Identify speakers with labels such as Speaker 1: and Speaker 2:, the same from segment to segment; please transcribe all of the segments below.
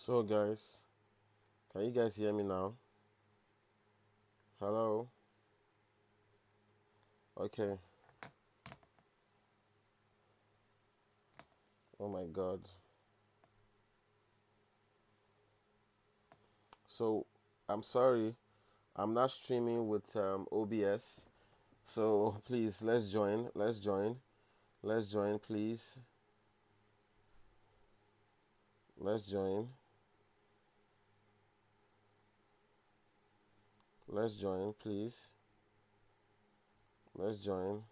Speaker 1: So guys, can you guys hear me now? Hello? Okay. Oh my god. So I'm sorry. I'm not streaming with OBS. So please let's join. Let's join. Let's join please. Let's join. Let's join please. Let's join.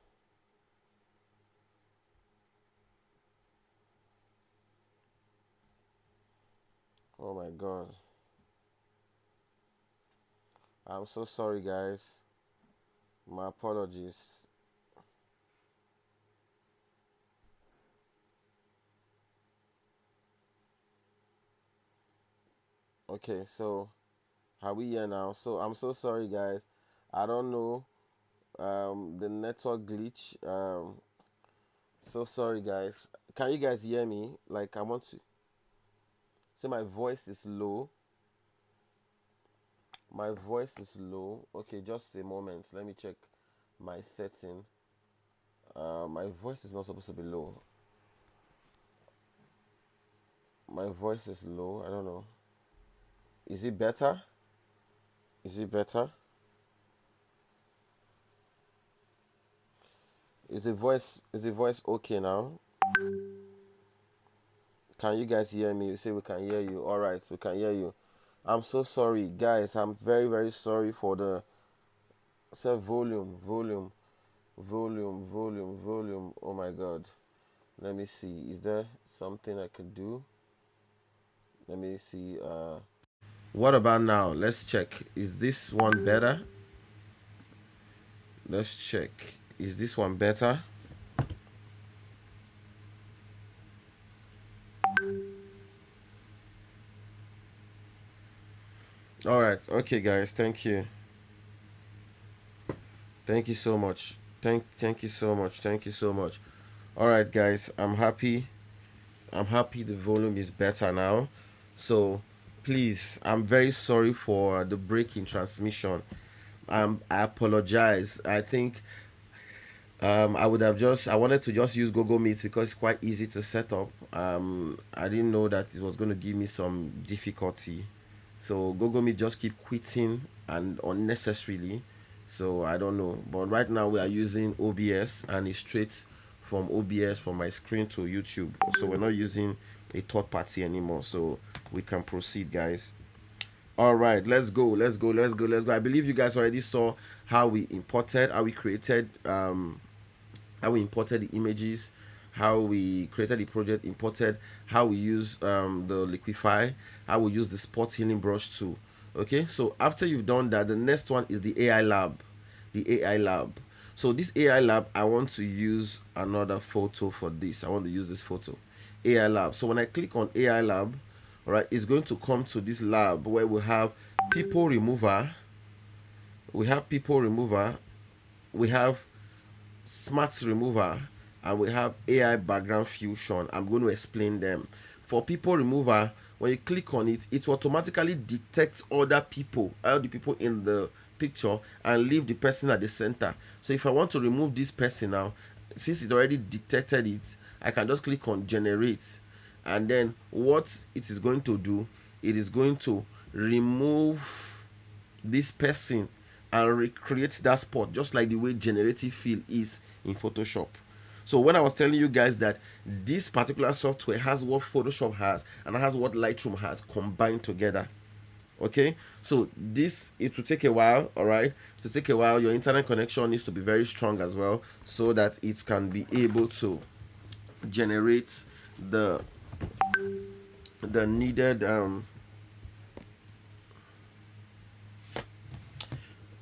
Speaker 1: Oh my god. I'm so sorry guys. My apologies. Okay, so are we here now? So I'm so sorry guys. I don't know the network glitch. So sorry guys. Can you guys hear me? Like I want to say my voice is low. My voice is low. Okay, just a moment. Let me check my setting. My voice is not supposed to be low. My voice is low. I don't know. Is it better? Is it better? Is the voice okay now? Can you guys hear me? You say we can hear you. All right, we can hear you. I'm so sorry, guys. I'm very very sorry for the say volume. Oh my god. Let me see. Is there something I could do? Let me see. What about now? Let's check. Is this one better? Let's check. Is this one better? All right. Okay, guys. Thank you. Thank you so much. Thank you so much. Thank you so much. All right, guys. I'm happy the volume is better now. So, please, I'm very sorry for the break in transmission. I apologize. I think I wanted to just use Google Meet because it's quite easy to set up. I didn't know that it was going to give me some difficulty. So Google Meet just keep quitting and unnecessarily. So I don't know. But right now we are using OBS and it's straight from OBS from my screen to YouTube. So we're not using a third party anymore. So we can proceed, guys. All right, let's go. I believe you guys already saw how we imported, how we created how we imported the images, how we created the project, imported, how we use the liquify, how we use the spot healing brush too. Okay, so after you've done that, the next one is the AI lab. The AI lab. So this AI lab, I want to use another photo for this. I want to use this photo. AI lab. So when I click on AI lab, all right, it's going to come to this lab where we have people remover. We have people remover. We have smart remover, and we have AI background fusion. I'm going to explain them. For people remover, when you click on it, it automatically detects other people, all the people in the picture, and leave the person at the center. So if I want to remove this person now, since it already detected it, I can just click on generate, and then what it is going to do, it is going to remove this person and recreate that spot just like the way generative fill is in Photoshop. So when I was telling you guys that this particular software has what Photoshop has and has what Lightroom has combined together. Okay, so this, it will take a while. All right, to take a while, your internet connection needs to be very strong as well so that it can be able to generate the needed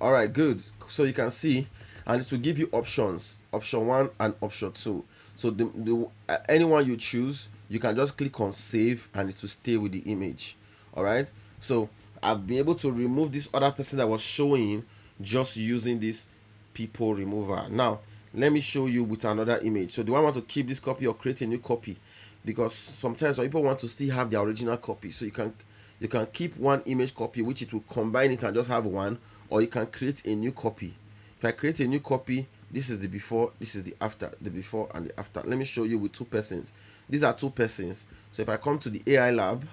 Speaker 1: all right, good. So you can see, and it will give you options, option 1 and option 2. So anyone you choose, you can just click on save and it will stay with the image. All right, so I've been able to remove this other person that was showing just using this people remover. Now let me show you with another image. So do I want to keep this copy or create a new copy? because sometimes some people want to still have their original copy. So you can keep one image copy, which it will combine it and just have one, or you can create a new copy. If I create a new copy, this is the before, this is the after, the before and the after. Let me show you with two persons. These are two persons. So if I come to the AI lab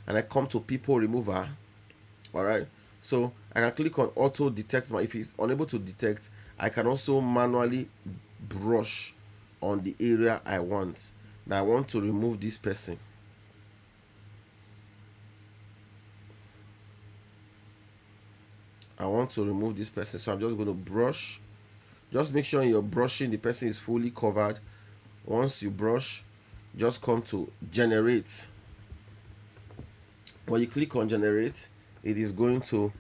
Speaker 1: and I come to people remover, all right, so I can click on auto detect. If it's unable to detect, I can also manually brush on the area I want. Now I want to remove this person. I want to remove this person, so I'm just going to brush. Just make sure you're brushing, the person is fully covered. Once you brush, just come to generate. When you click on generate, it is going to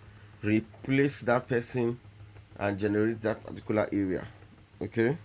Speaker 1: replace that person and generate that particular area. Okay,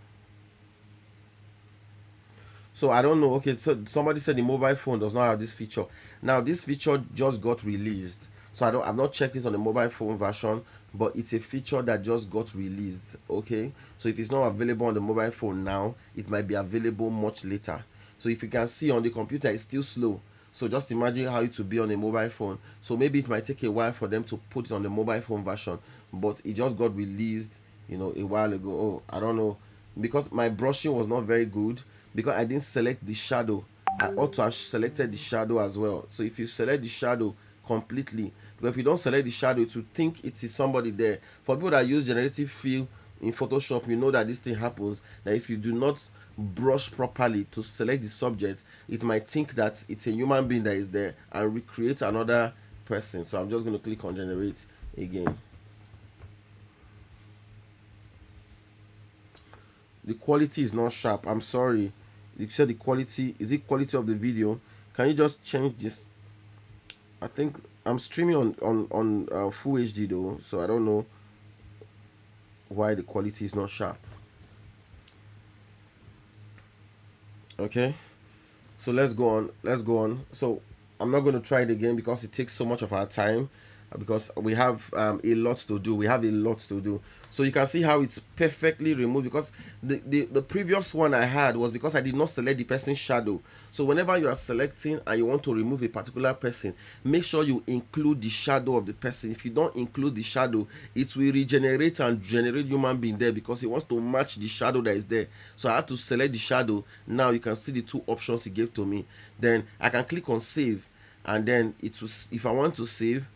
Speaker 1: so I don't know. Okay, so somebody said the mobile phone does not have this feature. Now this feature just got released, so I've not checked it on the mobile phone version, but it's a feature that just got released. Okay, so if it's not available on the mobile phone now, it might be available much later. So if you can see on the computer, it's still slow. So just imagine how it will be on a mobile phone. So maybe it might take a while for them to put it on the mobile phone version, but it just got released, a while ago. Oh, I don't know, because my brushing was not very good, because I didn't select the shadow. I ought to have selected the shadow as well. So if you select the shadow completely, because if you don't select the shadow, it will think it is somebody there. For people that use generative fill in Photoshop, you know that this thing happens, that if you do not brush properly to select the subject, it might think that it's a human being that is there and recreate another person. So I'm just going to click on generate again. The quality is not sharp. I'm sorry. You said the quality, is it quality of the video? Can you just change this? I think I'm streaming on full HD though, so I don't know why the quality is not sharp. Okay, so let's go on. So I'm not going to try it again because it takes so much of our time, because we have a lot to do. So you can see how it's perfectly removed, because the previous one I had was because I did not select the person's shadow. So whenever you are selecting and you want to remove a particular person, make sure you include the shadow of the person. If you don't include the shadow, it will regenerate and generate human being there, because it wants to match the shadow that is there. So I had to select the shadow. Now you can see the two options it gave to me. Then I can click on save, and then it will, if I want to save,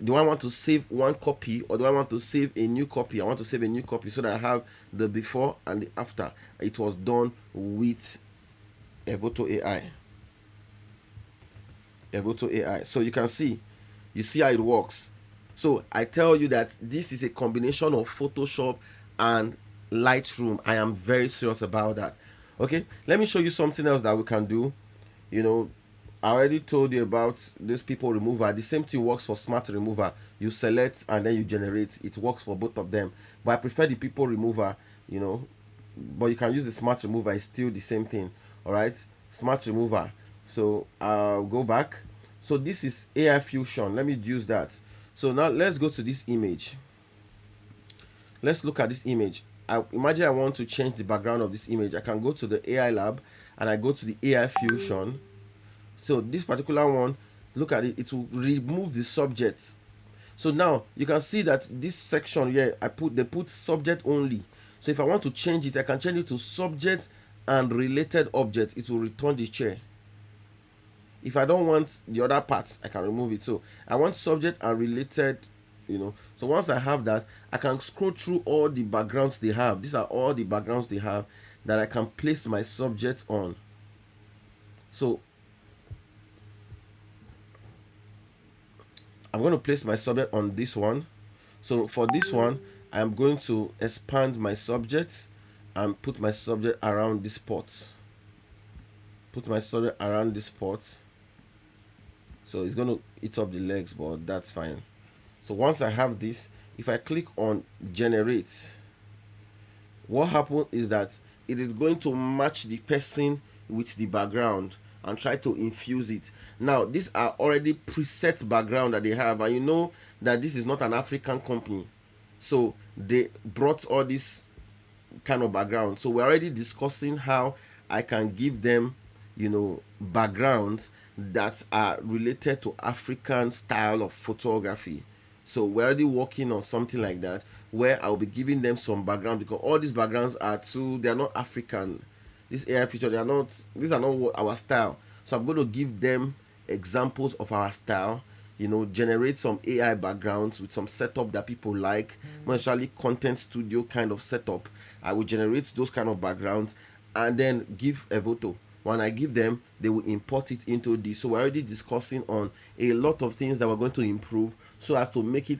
Speaker 1: do I want to save one copy or do I want to save a new copy? I want to save a new copy so that I have the before and the after. It was done with Evoto AI. So you can see, you see how it works. So I tell you that this is a combination of Photoshop and Lightroom. I am very serious about that. Okay, let me show you something else that we can do. I already told you about this people remover. The same thing works for smart remover. You select and then you generate. It works for both of them, but I prefer the people remover, but you can use the smart remover. It's still the same thing. All right, smart remover. So I'll go back. So this is AI fusion. Let me use that. So now let's go to this image. Let's look at this image. Imagine I want to change the background of this image. I can go to the AI lab and I go to the AI fusion. So this particular one, look at it, it will remove the subject. So now you can see that this section here, they put subject only. So if I want to change it, I can change it to subject and related object. It will return the chair. If I don't want the other part, I can remove it. So I want subject and related, So once I have that, I can scroll through all the backgrounds they have. These are all the backgrounds they have that I can place my subject on. So I'm going to place my subject on this one. So for this one, I'm going to expand my subject and put my subject around this spot. So it's going to eat up the legs, but that's fine. So once I have this, if I click on generate, what happens is that it is going to match the person with the background and try to infuse it. Now these are already preset background that they have, and you know that this is not an African company, so they brought all this kind of background. So we're already discussing how I can give them backgrounds that are related to African style of photography. So we're already working on something like that, where I'll be giving them some background, because all these backgrounds are too, they are not African. This AI feature, they are not, these are not our style. So I'm going to give them examples of our style, generate some AI backgrounds with some setup that people like, more especially content studio kind of setup. I will generate those kind of backgrounds and then give Evoto. When I give them, they will import it into this. So we're already discussing on a lot of things that we're going to improve, so as to make it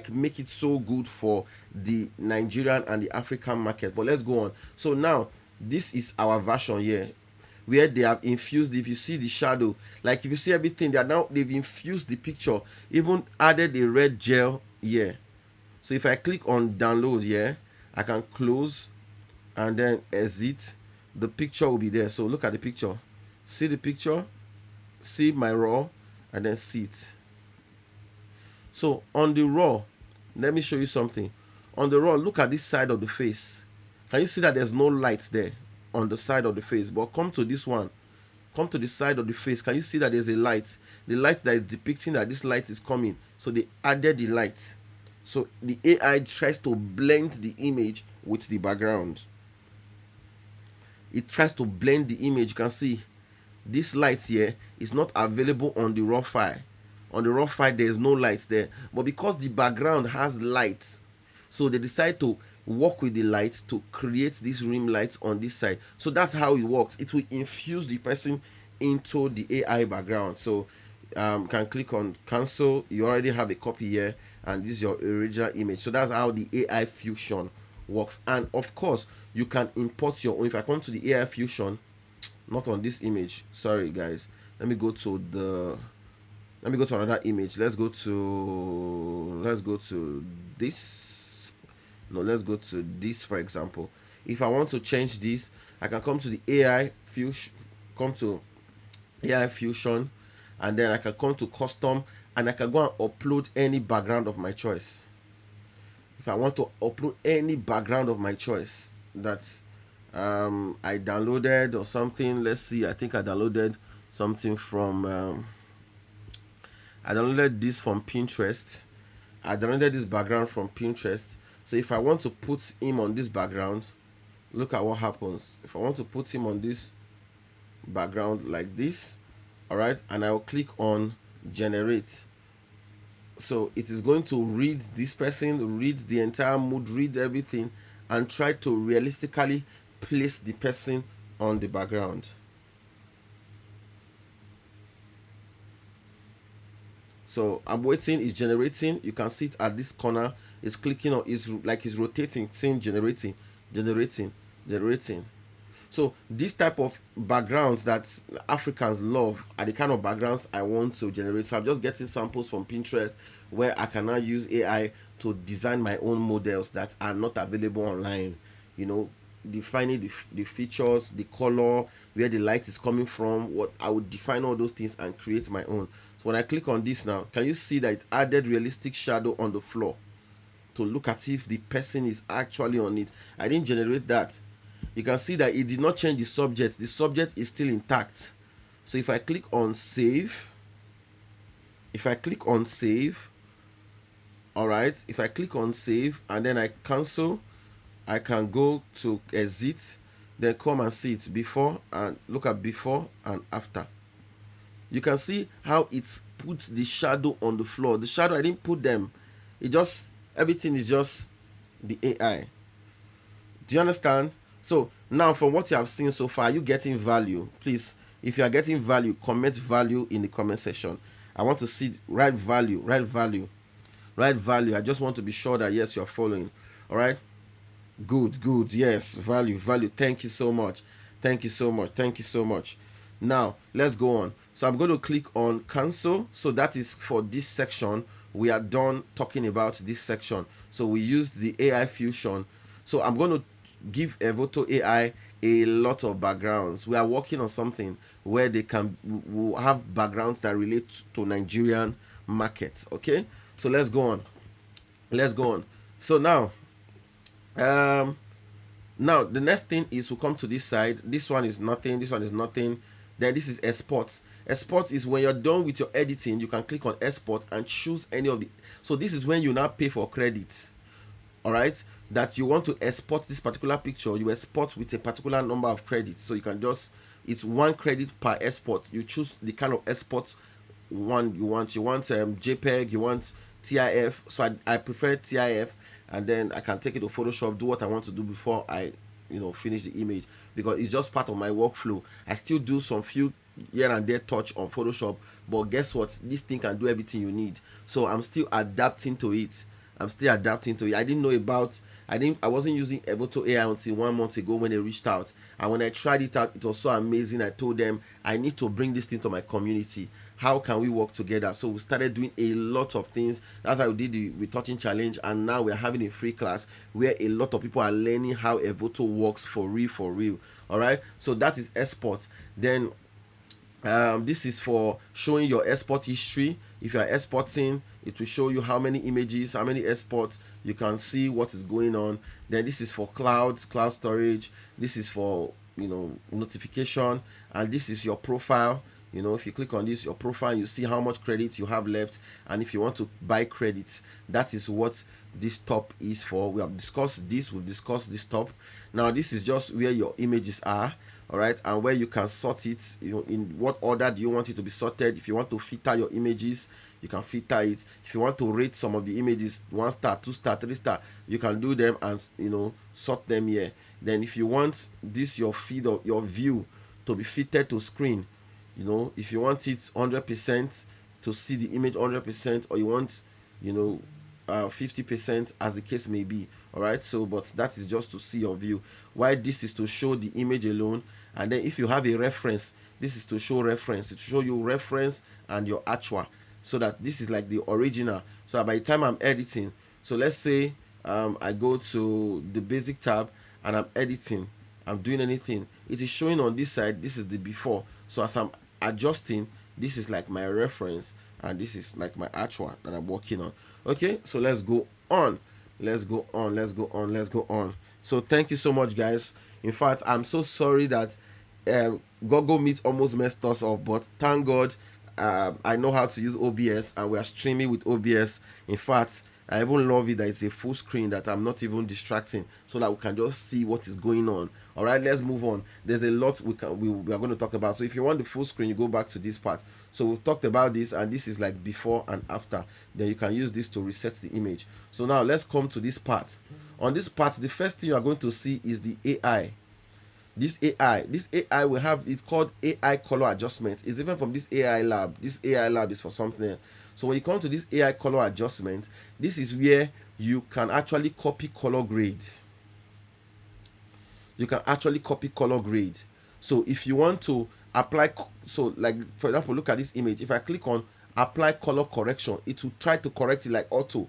Speaker 1: make it so good for the Nigerian and the African market. But let's go on. So now this is our version here, where they have infused, if you see the shadow, like if you see everything, they've infused the picture, even added a red gel here. So if I click on download here, I can close and then exit. The picture will be there. So look at the picture, see the picture, see my raw, and then see it. So on the raw, let me show you something. On the raw, look at this side of the face. Can you see that there's no light there on the side of the face? But come to this one, come to the side of the face. Can you see that there's a light? The light that is depicting that this light is coming. So they added the light. So the AI tries to blend the image with the background. It tries to blend the image. You can see this light here is not available on the raw file. On the raw file, there is no light there. But because the background has light, so they decide to work with the light to create this rim light on this side. So that's how it works. It will infuse the person into the AI background. So can click on cancel. You already have a copy here, and this is your original image. So that's how the AI fusion works. And of course, you can import your own. If I come to the AI fusion, not on this image, sorry guys, let me go to another image. Let's go to this. No, let's go to this, for example. If I want to change this, I can come to the AI fusion, and then I can come to custom, and I can go and upload any background of my choice. If I want to upload any background of my choice that I downloaded or something, let's see, I think I downloaded something from I downloaded this from Pinterest. I downloaded this background from Pinterest. So if I want to put him on this background, look at what happens. If I want to put him on this background like this, all right, and I will click on generate. So it is going to read this person, read the entire mood, read everything, and try to realistically place the person on the background. So I'm waiting, it's generating. You can see it at this corner. It's clicking on, it's like it's rotating, saying generating, generating, generating. So this type of backgrounds that Africans love are the kind of backgrounds I want to generate. So I'm just getting samples from Pinterest, where I can now use AI to design my own models that are not available online. Defining the features, the color, where the light is coming from. What I would define all those things and create my own. So when I click on this now, can you see that it added realistic shadow on the floor to look at if the person is actually on it? I didn't generate that. You can see that it did not change the subject. The subject is still intact. So if I click on save, all right, if I click on save and then I cancel, I can go to exit, then come and see it before, and look at before and after. You can see how it puts the shadow on the floor. The shadow, I didn't put them. Everything is just the AI. Do you understand? So now, from what you have seen so far, are you getting value? Please, if you are getting value, comment value in the comment section. I want to see right value. I just want to be sure that yes, you're following. All right. Good. Yes, value. Thank you so much. Now let's go on. So I'm going to click on cancel. So that is for this section. We are done talking about this section. So we used the AI fusion. So I'm going to give Evoto AI a lot of backgrounds. We are working on something where they will have backgrounds that relate to Nigerian markets. Okay, so let's go on. So now Now the next thing is we come to this side. This one is nothing, this one is nothing. Then this is export. Export is when you're done with your editing, you can click on export and choose any of the. So this is when you now pay for credits. All right, that you want to export this particular picture, you export with a particular number of credits. So you can just, it's 1 credit per export. You choose the kind of export one you want. You want JPEG, you want TIF. So I prefer TIF, and then I can take it to Photoshop, do what I want to do before I finish the image, because it's just part of my workflow. I still do some few here and there touch on Photoshop, but guess what, this thing can do everything you need. So I'm still adapting to it. I didn't know about, I wasn't using Evoto AI until 1 month ago when they reached out. And when I tried it out, it was so amazing. I told them I need to bring this thing to my community. How can we work together? So we started doing a lot of things. That's how we did the retouching challenge, and now we're having a free class where a lot of people are learning how Evoto works for real. All right, so that is export. Then this is for showing your export history. If you are exporting, it will show you how many images, how many exports. You can see what is going on. Then this is for cloud storage. This is for notification, and this is your profile. If you click on this, your profile, you see how much credit you have left, and if you want to buy credits, that is what this top is for. We have discussed this, we've discussed this top. Now this is just where your images are. All right, and where you can sort it, in what order do you want it to be sorted. If you want to filter your images, you can filter it. If you want to rate some of the images, 1 star, 2 star, 3 star, you can do them and sort them here. Then if you want this, your feed or your view to be fitted to screen, if you want it 100% to see the image 100%, or you want 50%, as the case may be. All right, so but that is just to see your view, while this is to show the image alone. And then if you have a reference, this is to show reference. It will show you reference and your actual, so that this is like the original. So by the time I'm editing, so let's say I go to the basic tab and I'm editing, I'm doing anything, it is showing on this side. This is the before. So as I'm adjusting, this is like my reference, and this is like my actual that I'm working on. Okay, so let's go on. So thank you so much, guys. In fact, I'm so sorry that Google Meet almost messed us up, but thank God I know how to use OBS, and we are streaming with OBS. In fact, I even love it that it's a full screen, that I'm not even distracting, so that we can just see what is going on. All right, let's move on. There's a lot we are going to talk about. So if you want the full screen, you go back to this part. So we've talked about this, and this is like before and after. Then you can use this to reset the image. So now let's come to this part. On this part, the first thing you are going to see is the AI. This AI will have it called AI color adjustment. It's different from this AI lab. This AI lab is for something else. So when you come to this AI color adjustment, this is where you can actually copy color grade. So if you want to apply, so like for example, look at this image. If I click on apply color correction, it will try to correct it like auto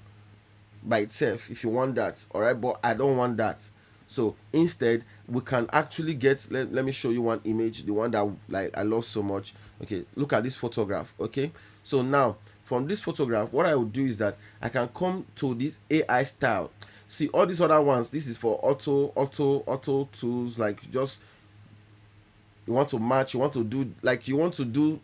Speaker 1: by itself if you want that. All right, but I don't want that. So instead, we can actually get, let me show you one image, the one that like I love so much. Okay, look at this photograph. Okay, so now from this photograph, what I will do is that I can come to this AI style. See all these other ones, this is for auto tools, like just you want to match, you want to do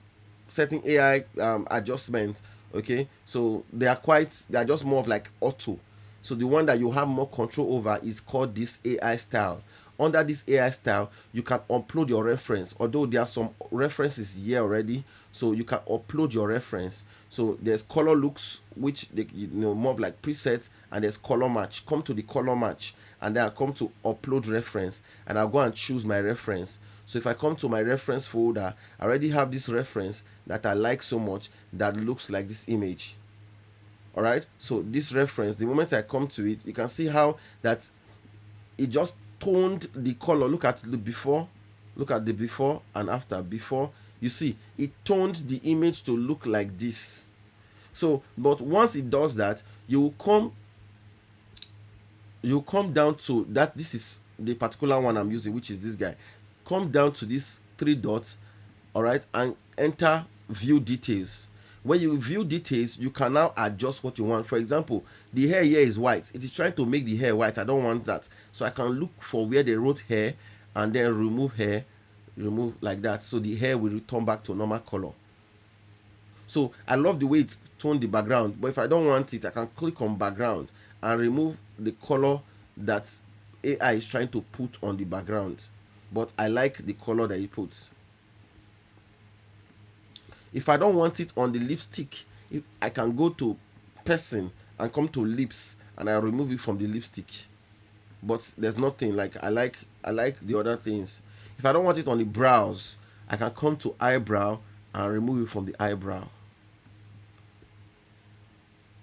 Speaker 1: certain AI adjustments. Okay, so they are just more of like auto. So the one that you have more control over is called this AI style. Under this AI style, you can upload your reference, although there are some references here already, so you can upload your reference. So there's color looks, which more of like presets, and there's color match. Come to the color match, and then I come to upload reference, and I'll go and choose my reference. So if I come to my reference folder, I already have this reference that I like so much that looks like this image. All right, so this reference, the moment I come to it, you can see how that it just toned the color. Look at the before and after. Before, you see it toned the image to look like this. So but once it does that, you come down to that. This is the particular one I'm using, which is this guy. Come down to these 3 dots, all right, and enter view details. when you view details, you can now adjust what you want. For example, the hair here is white. It is trying to make the hair white. I don't want that, so I can look for where they wrote hair and then remove hair, remove like that, so the hair will return back to normal color. So I love the way it toned the background, but if I don't want it, I can click on background and remove the color that AI is trying to put on the background, but I like the color that it puts. If I don't want it on the lipstick, I can go to person and come to lips and I remove it from the lipstick. But there's nothing like I like the other things. If I don't want it on the brows, I can come to eyebrow and remove it from the eyebrow,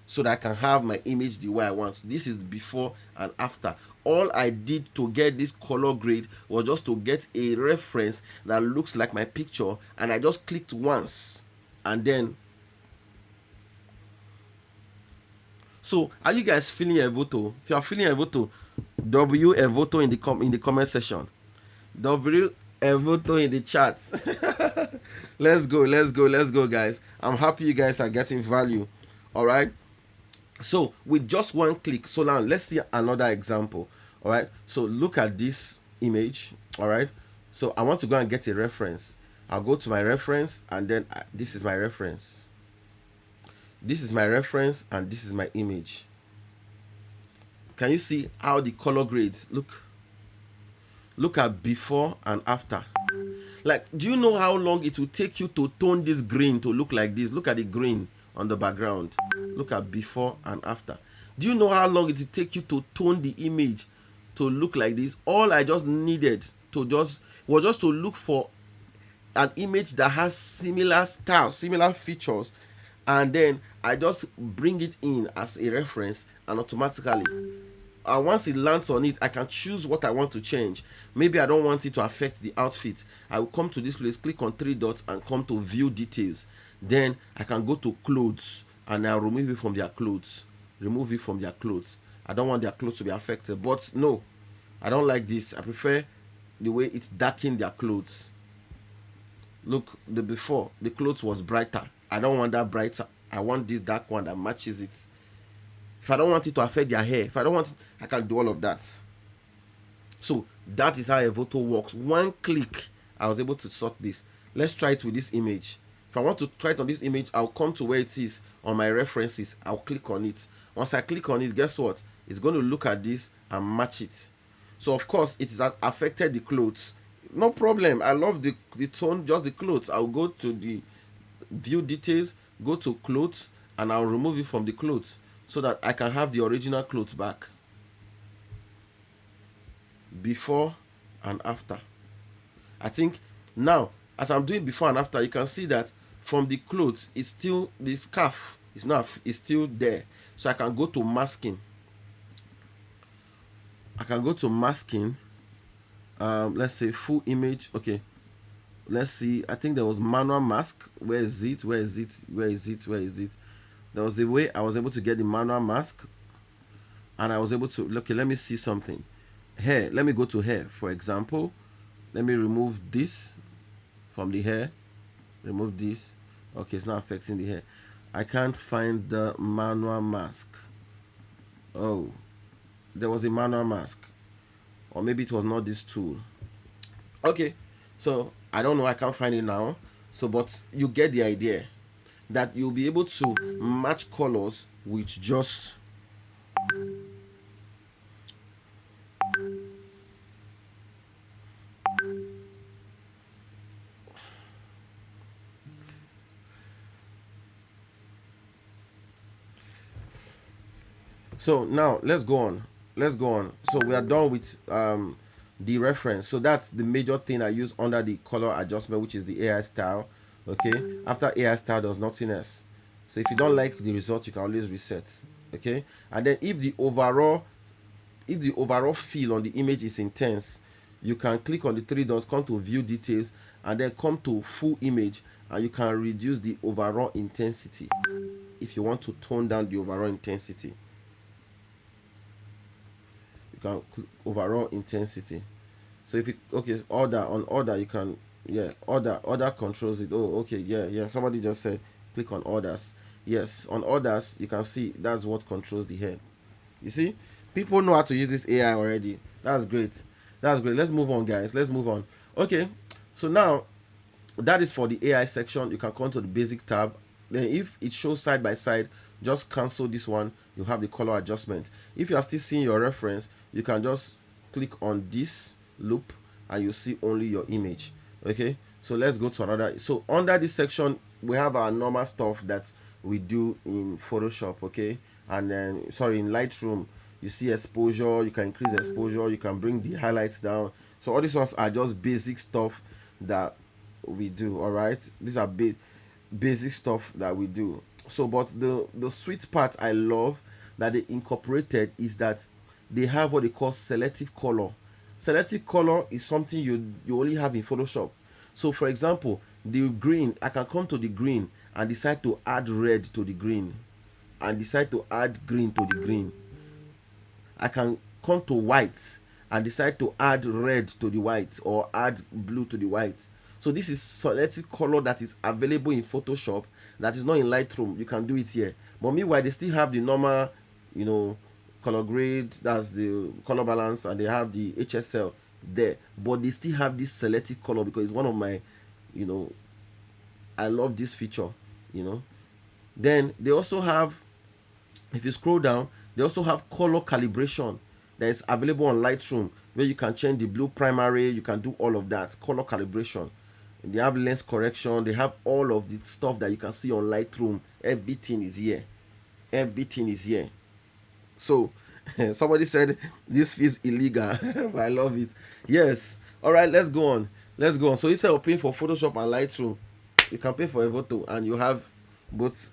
Speaker 1: so that I can have my image the way I want. This is before and after. All I did to get this color grade was just to get a reference that looks like my picture, and I just clicked once, and then. So are you guys feeling Evoto? If you are feeling Evoto, W Evoto in the comment section. W Evoto in the chats. Let's go, guys. I'm happy you guys are getting value. All right. So with just one click, so now let's see another example. All right, so look at this image. All right, so I want to go and get a reference. I'll go to my reference, and then this is my reference, this is my reference, and this is my image. Can you see how the color grades look at before and after? Like, do you know how long it will take you to tone this green to look like this? Look at the green on the background. Look at before and after. Do you know how long it will take you to tone the image to look like this? All I just needed was just to look for an image that has similar style, similar features, and then I just bring it in as a reference, and automatically once it lands on it, I can choose what I want to change. Maybe I don't want it to affect the outfit. I will come to this place, click on three dots, and come to view details. Then I can go to clothes, and I'll remove it from their clothes. Remove it from their clothes. I don't want their clothes to be affected. But no, I don't like this. I prefer the way it's darkened their clothes. Look, the before, the clothes was brighter. I don't want that brighter. I want this dark one that matches it. If I don't want it to affect their hair, if I don't want it, I can do all of that. So that is how Evoto works. One click, I was able to sort this. Let's try it with this image. If I want to try it on this image, I'll come to where it is on my references. I'll click on it. Once I click on it, guess what? It's going to look at this and match it. So of course, it has affected the clothes. No problem. I love the tone, just the clothes. I'll go to the view details, go to clothes, and I'll remove it from the clothes so that I can have the original clothes back. Before and after. I think now, as I'm doing before and after, you can see that from the clothes, it's still, the scarf is still there. So I can go to masking. Let's say full image. Okay, let's see. I think there was manual mask. Where is it? There was a way I was able to get the manual mask, and I was able to, okay, let me see something. Hair, let me go to hair, for example. Let me remove this from the hair. Remove this. Okay, it's not affecting the hair. I can't find the manual mask. Oh, there was a manual mask, or maybe it was not this tool. Okay, so I don't know, I can't find it now. So, but you get the idea that you'll be able to match colors with just so now let's go on. So we are done with the reference. So that's the major thing I use under the color adjustment, which is the AI style. Okay, after AI style, there's nothing else. So if you don't like the result, you can always reset. Okay, and then if the overall feel on the image is intense, you can click on the three dots, come to view details, and then come to full image, and you can reduce the overall intensity if you want to tone down the overall intensity. You can click overall intensity. So if you, okay, order, you can, yeah, order controls it. Oh, okay, yeah, somebody just said click on others. Yes, on others you can see that's what controls the head. You see, people know how to use this AI already. That's great. That's great. Let's move on, guys. Let's move on. Okay, so now that is for the AI section. You can come to the basic tab. Then if it shows side by side, just cancel this one. You have the color adjustment. If you are still seeing your reference, you can just click on this loop and you see only your image. Okay, so let's go to another. So under this section we have our normal stuff that we do in Photoshop. Okay, and then sorry, in Lightroom you see exposure. You can increase exposure, you can bring the highlights down. So all these ones are just basic stuff that we do. All right, these are basic stuff that we do. So but the sweet part I love that they incorporated is that they have what they call selective color. Selective color is something you only have in Photoshop. So for example, the green, I can come to the green and decide to add red to the green, and decide to add green to the green. I can come to white and decide to add red to the white or add blue to the white. So this is selective color that is available in Photoshop that is not in Lightroom. You can do it here. But meanwhile, they still have the normal, color grade, that's the color balance, and they have the HSL there. But they still have this selective color because it's one of my, I love this feature, Then they also have, if you scroll down, they also have color calibration that is available on Lightroom, where you can change the blue primary. You can do all of that color calibration. They have lens correction. They have all of the stuff that you can see on Lightroom. Everything is here. Everything is here. So somebody said this feels illegal, but I love it. Yes. All right, let's go on. Let's go on. So instead of paying for Photoshop and Lightroom, you can pay for Evoto, and you have both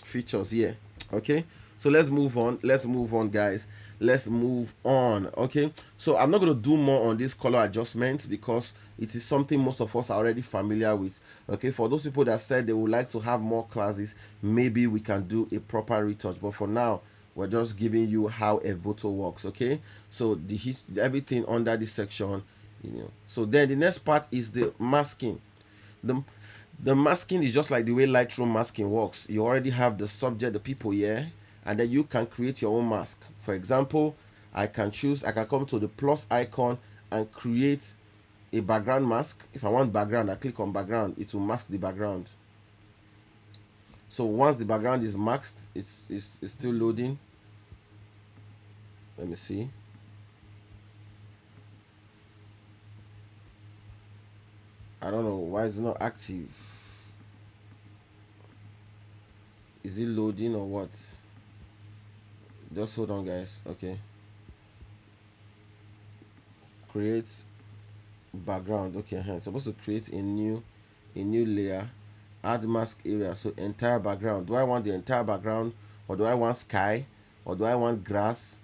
Speaker 1: features here. Okay, so let's move on. Let's move on, guys. Let's move on. Okay, so I'm not going to do more on this color adjustment because it is something most of us are already familiar with. Okay, for those people that said they would like to have more classes, maybe we can do a proper retouch, but for now we're just giving you how Evoto works. Okay, so everything under this section, so then the next part is the masking. The masking is just like the way Lightroom masking works. You already have the subject, the people here, and then you can create your own mask. For example, I can come to the plus icon and create a background mask. If I want background, I click on background, it will mask the background. So once the background is masked, it's still loading. Let me see. I don't know why it's not active. Is it loading or what? Just hold on, guys. Okay. Create background. Okay, I'm supposed to create a new layer. Add mask area. So entire background. Do I want the entire background, or do I want sky, or do I want grass?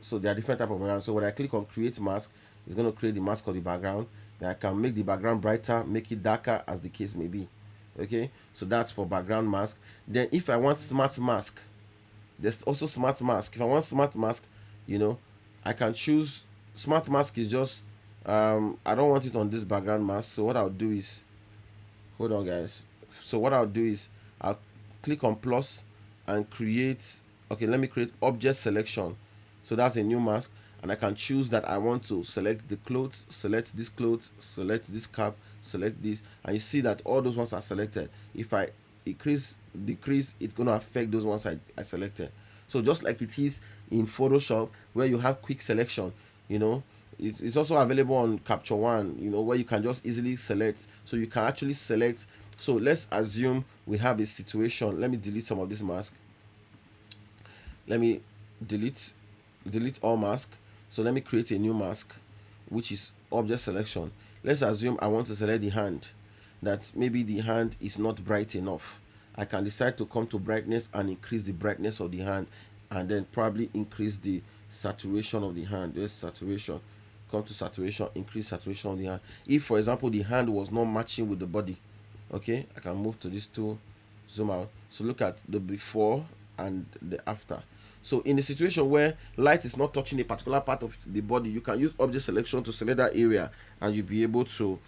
Speaker 1: So there are different type of background. So when I click on create mask, it's going to create the mask of the background. Then I can make the background brighter, make it darker, as the case may be. Okay, so that's for background mask. Then if I want smart mask, there's also smart mask. If I want smart mask, I can choose. Smart mask is just I don't want it on this background mask. So what I'll do is, hold on, guys. So what I'll do is I'll click on plus and create. Okay, let me create object selection. So that's a new mask, and I can choose that I want to select the clothes, select this clothes, select this cap, select this, and you see that all those ones are selected. If I decrease, it's going to affect those ones I selected. So just like it is in Photoshop, where you have quick selection, it's also available on Capture One, where you can just easily select. So you can actually select. So let's assume we have a situation. Let me delete some of this mask. Let me delete all mask. So let me create a new mask, which is object selection. Let's assume I want to select the hand, that maybe the hand is not bright enough. I can decide to come to brightness and increase the brightness of the hand, and then probably increase the saturation of the hand. There's saturation. Come to saturation, increase saturation of the hand. If for example the hand was not matching with the body, okay, I can move to this tool, zoom out. So look at the before and the after. So in a situation where light is not touching a particular part of the body, you can use object selection to select that area, and you'll be able to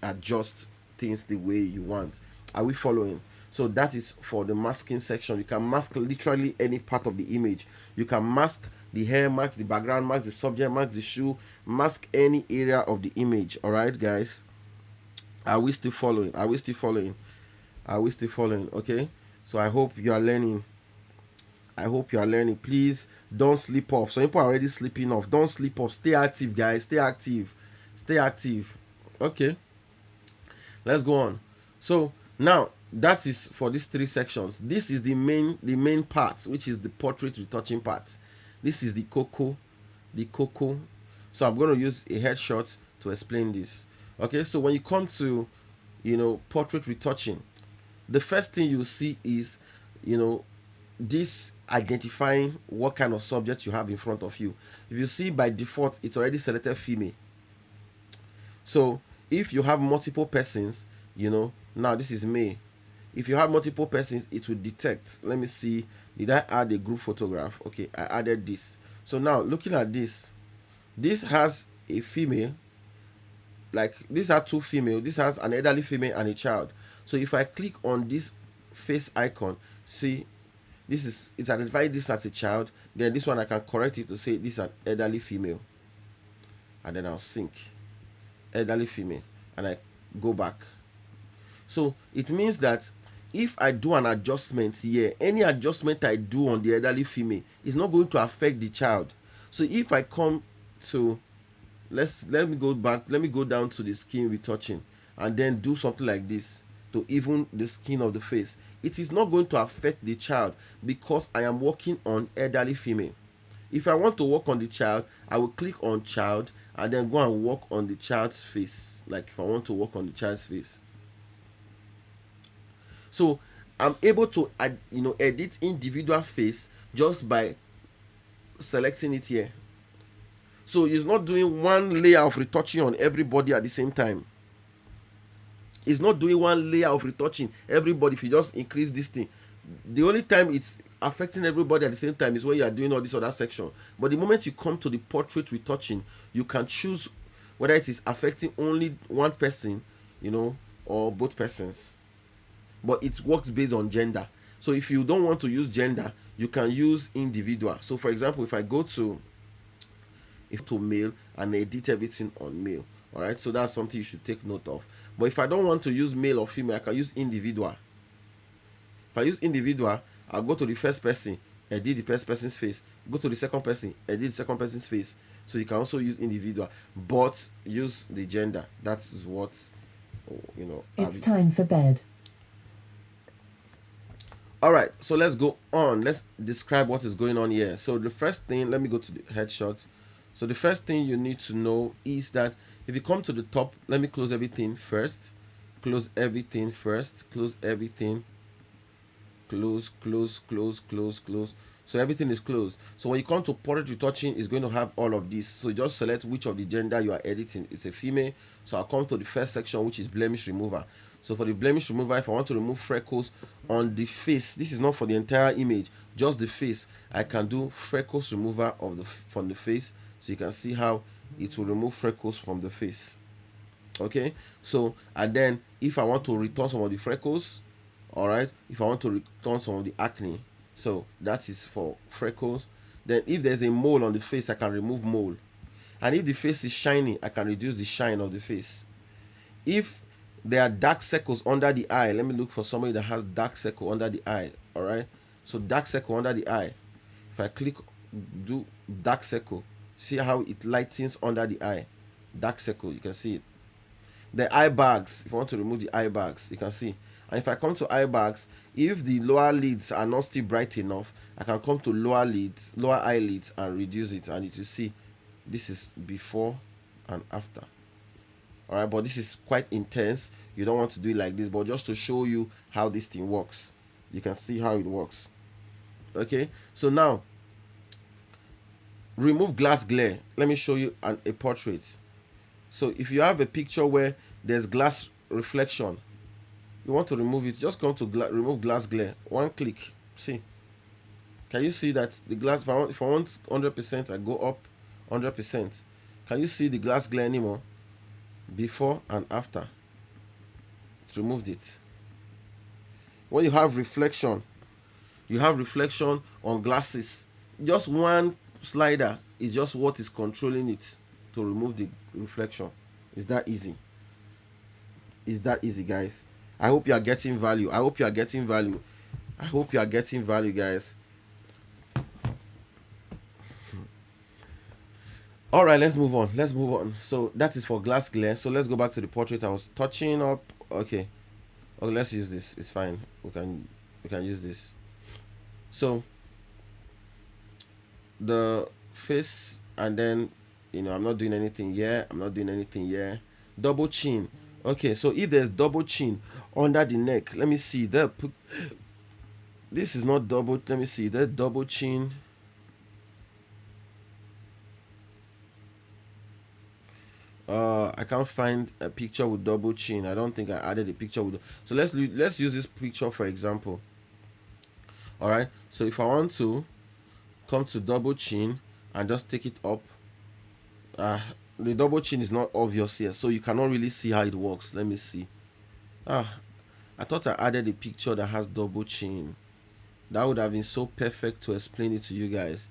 Speaker 1: adjust things the way you want. Are we following? So that is for the masking section. You can mask literally any part of the image. You can mask the hair, mask the background, mask the subject, mask the shoe, mask any area of the image. All right, guys. Are we still following? Are we still following? Are we still following? Okay. So I hope you are learning. I hope you are learning. Please don't sleep off. Some people are already sleeping off. Don't sleep off. Stay active, guys. Stay active. Stay active. Okay. Let's go on. So now that is for these three sections. This is the main part, which is the portrait retouching part. This is the cocoa, the cocoa. So I'm going to use a headshot to explain this. Okay, so when you come to, portrait retouching, the first thing you see is, this identifying what kind of subject you have in front of you. If you see by default, it's already selected female. So if you have multiple persons, now this is male. If you have multiple persons, it will detect. Let me see. Did I add a group photograph? Okay, I added this. So now looking at this has a female. Like these are two female. This has an elderly female and a child. So if I click on this face icon, see, it's identified this as a child. Then this one I can correct it to say this is an elderly female, and then I'll sync elderly female, and I go back. So it means that if I do an adjustment here, any adjustment I do on the elderly female is not going to affect the child. So if I come to, let me go back, let me go down to the skin retouching and then do something like this to even the skin of the face, it is not going to affect the child because I am working on elderly female. If I want to work on the child, I will click on child and then go and work on the child's face. Like if I want to work on the child's face. So I'm able to edit individual face just by selecting it here. So it's not doing one layer of retouching on everybody at the same time. It's not doing one layer of retouching everybody. If you just increase this thing, the only time it's affecting everybody at the same time is when you are doing all this other section. But the moment you come to the portrait retouching, you can choose whether it is affecting only one person, or both persons. But it works based on gender. So if you don't want to use gender, you can use individual. So for example, if I go to male and edit everything on male, all right, so that's something you should take note of. But if I don't want to use male or female, I can use individual. If I use individual, I'll go to the first person, edit the first person's face, go to the second person, edit the second person's face. So you can also use individual, but use the gender. That's what
Speaker 2: it's time for bed.
Speaker 1: All right, so let's go on. Let's describe what is going on here. So the first thing, let me go to the headshot. So the first thing you need to know is that if you come to the top, let me close everything first. Close everything first. Close everything. Close. So everything is closed. So when you come to portrait retouching, it's going to have all of this. So just select which of the gender you are editing. It's a female. So I'll come to the first section, which is blemish remover. So for the blemish remover, if I want to remove freckles on the face, this is not for the entire image, just the face, I can do freckles remover from the face. So you can see how it will remove freckles from the face. Okay, so and then if I want to return some of the freckles, all right, if I want to return some of the acne, so that is for freckles. Then if there's a mole on the face, I can remove mole. And if the face is shiny, I can reduce the shine of the face. If there are dark circles under the eye, let me look for somebody that has dark circle under the eye. All right, so dark circle under the eye, if I click do dark circle, see how it lightens under the eye. Dark circle, you can see it. The eye bags, if I want to remove the eye bags, you can see. And if I come to eye bags, if the lower lids are not still bright enough, I can come to lower eyelids and reduce it, and you will see this is before and after. All right, but this is quite intense. You don't want to do it like this, but just to show you how this thing works, you can see how it works. Okay, so now remove glass glare. Let me show you a portrait. So if you have a picture where there's glass reflection, you want to remove it, just come to remove glass glare, one click. See, can you see that the glass, if I want 100%, I go up 100%. Can you see the glass glare anymore? Before and after, it's removed it. when you have reflection, you have reflection on glasses, just one slider is just what is controlling it to remove the reflection. It's that easy. It's that easy, guys. I hope you are getting value. I hope you are getting value. I hope you are getting value, guys. All right, let's move on. Let's move on. So that is for glass glare. So let's go back to the portrait I was touching up. Okay. Okay, let's use this. It's fine. We can use this. So the face, and then I'm not doing anything here. I'm not doing anything here. Double chin. Okay, so if there's double chin under the neck, let me see. This is not double. Let me see. That double chin. I can't find a picture with double chin. I don't think I added a picture with. So let's use this picture for example. All right. So if I want to come to double chin and just take it up, the double chin is not obvious here, so you cannot really see how it works. Let me see. I thought I added a picture that has double chin. That would have been so perfect to explain it to you guys.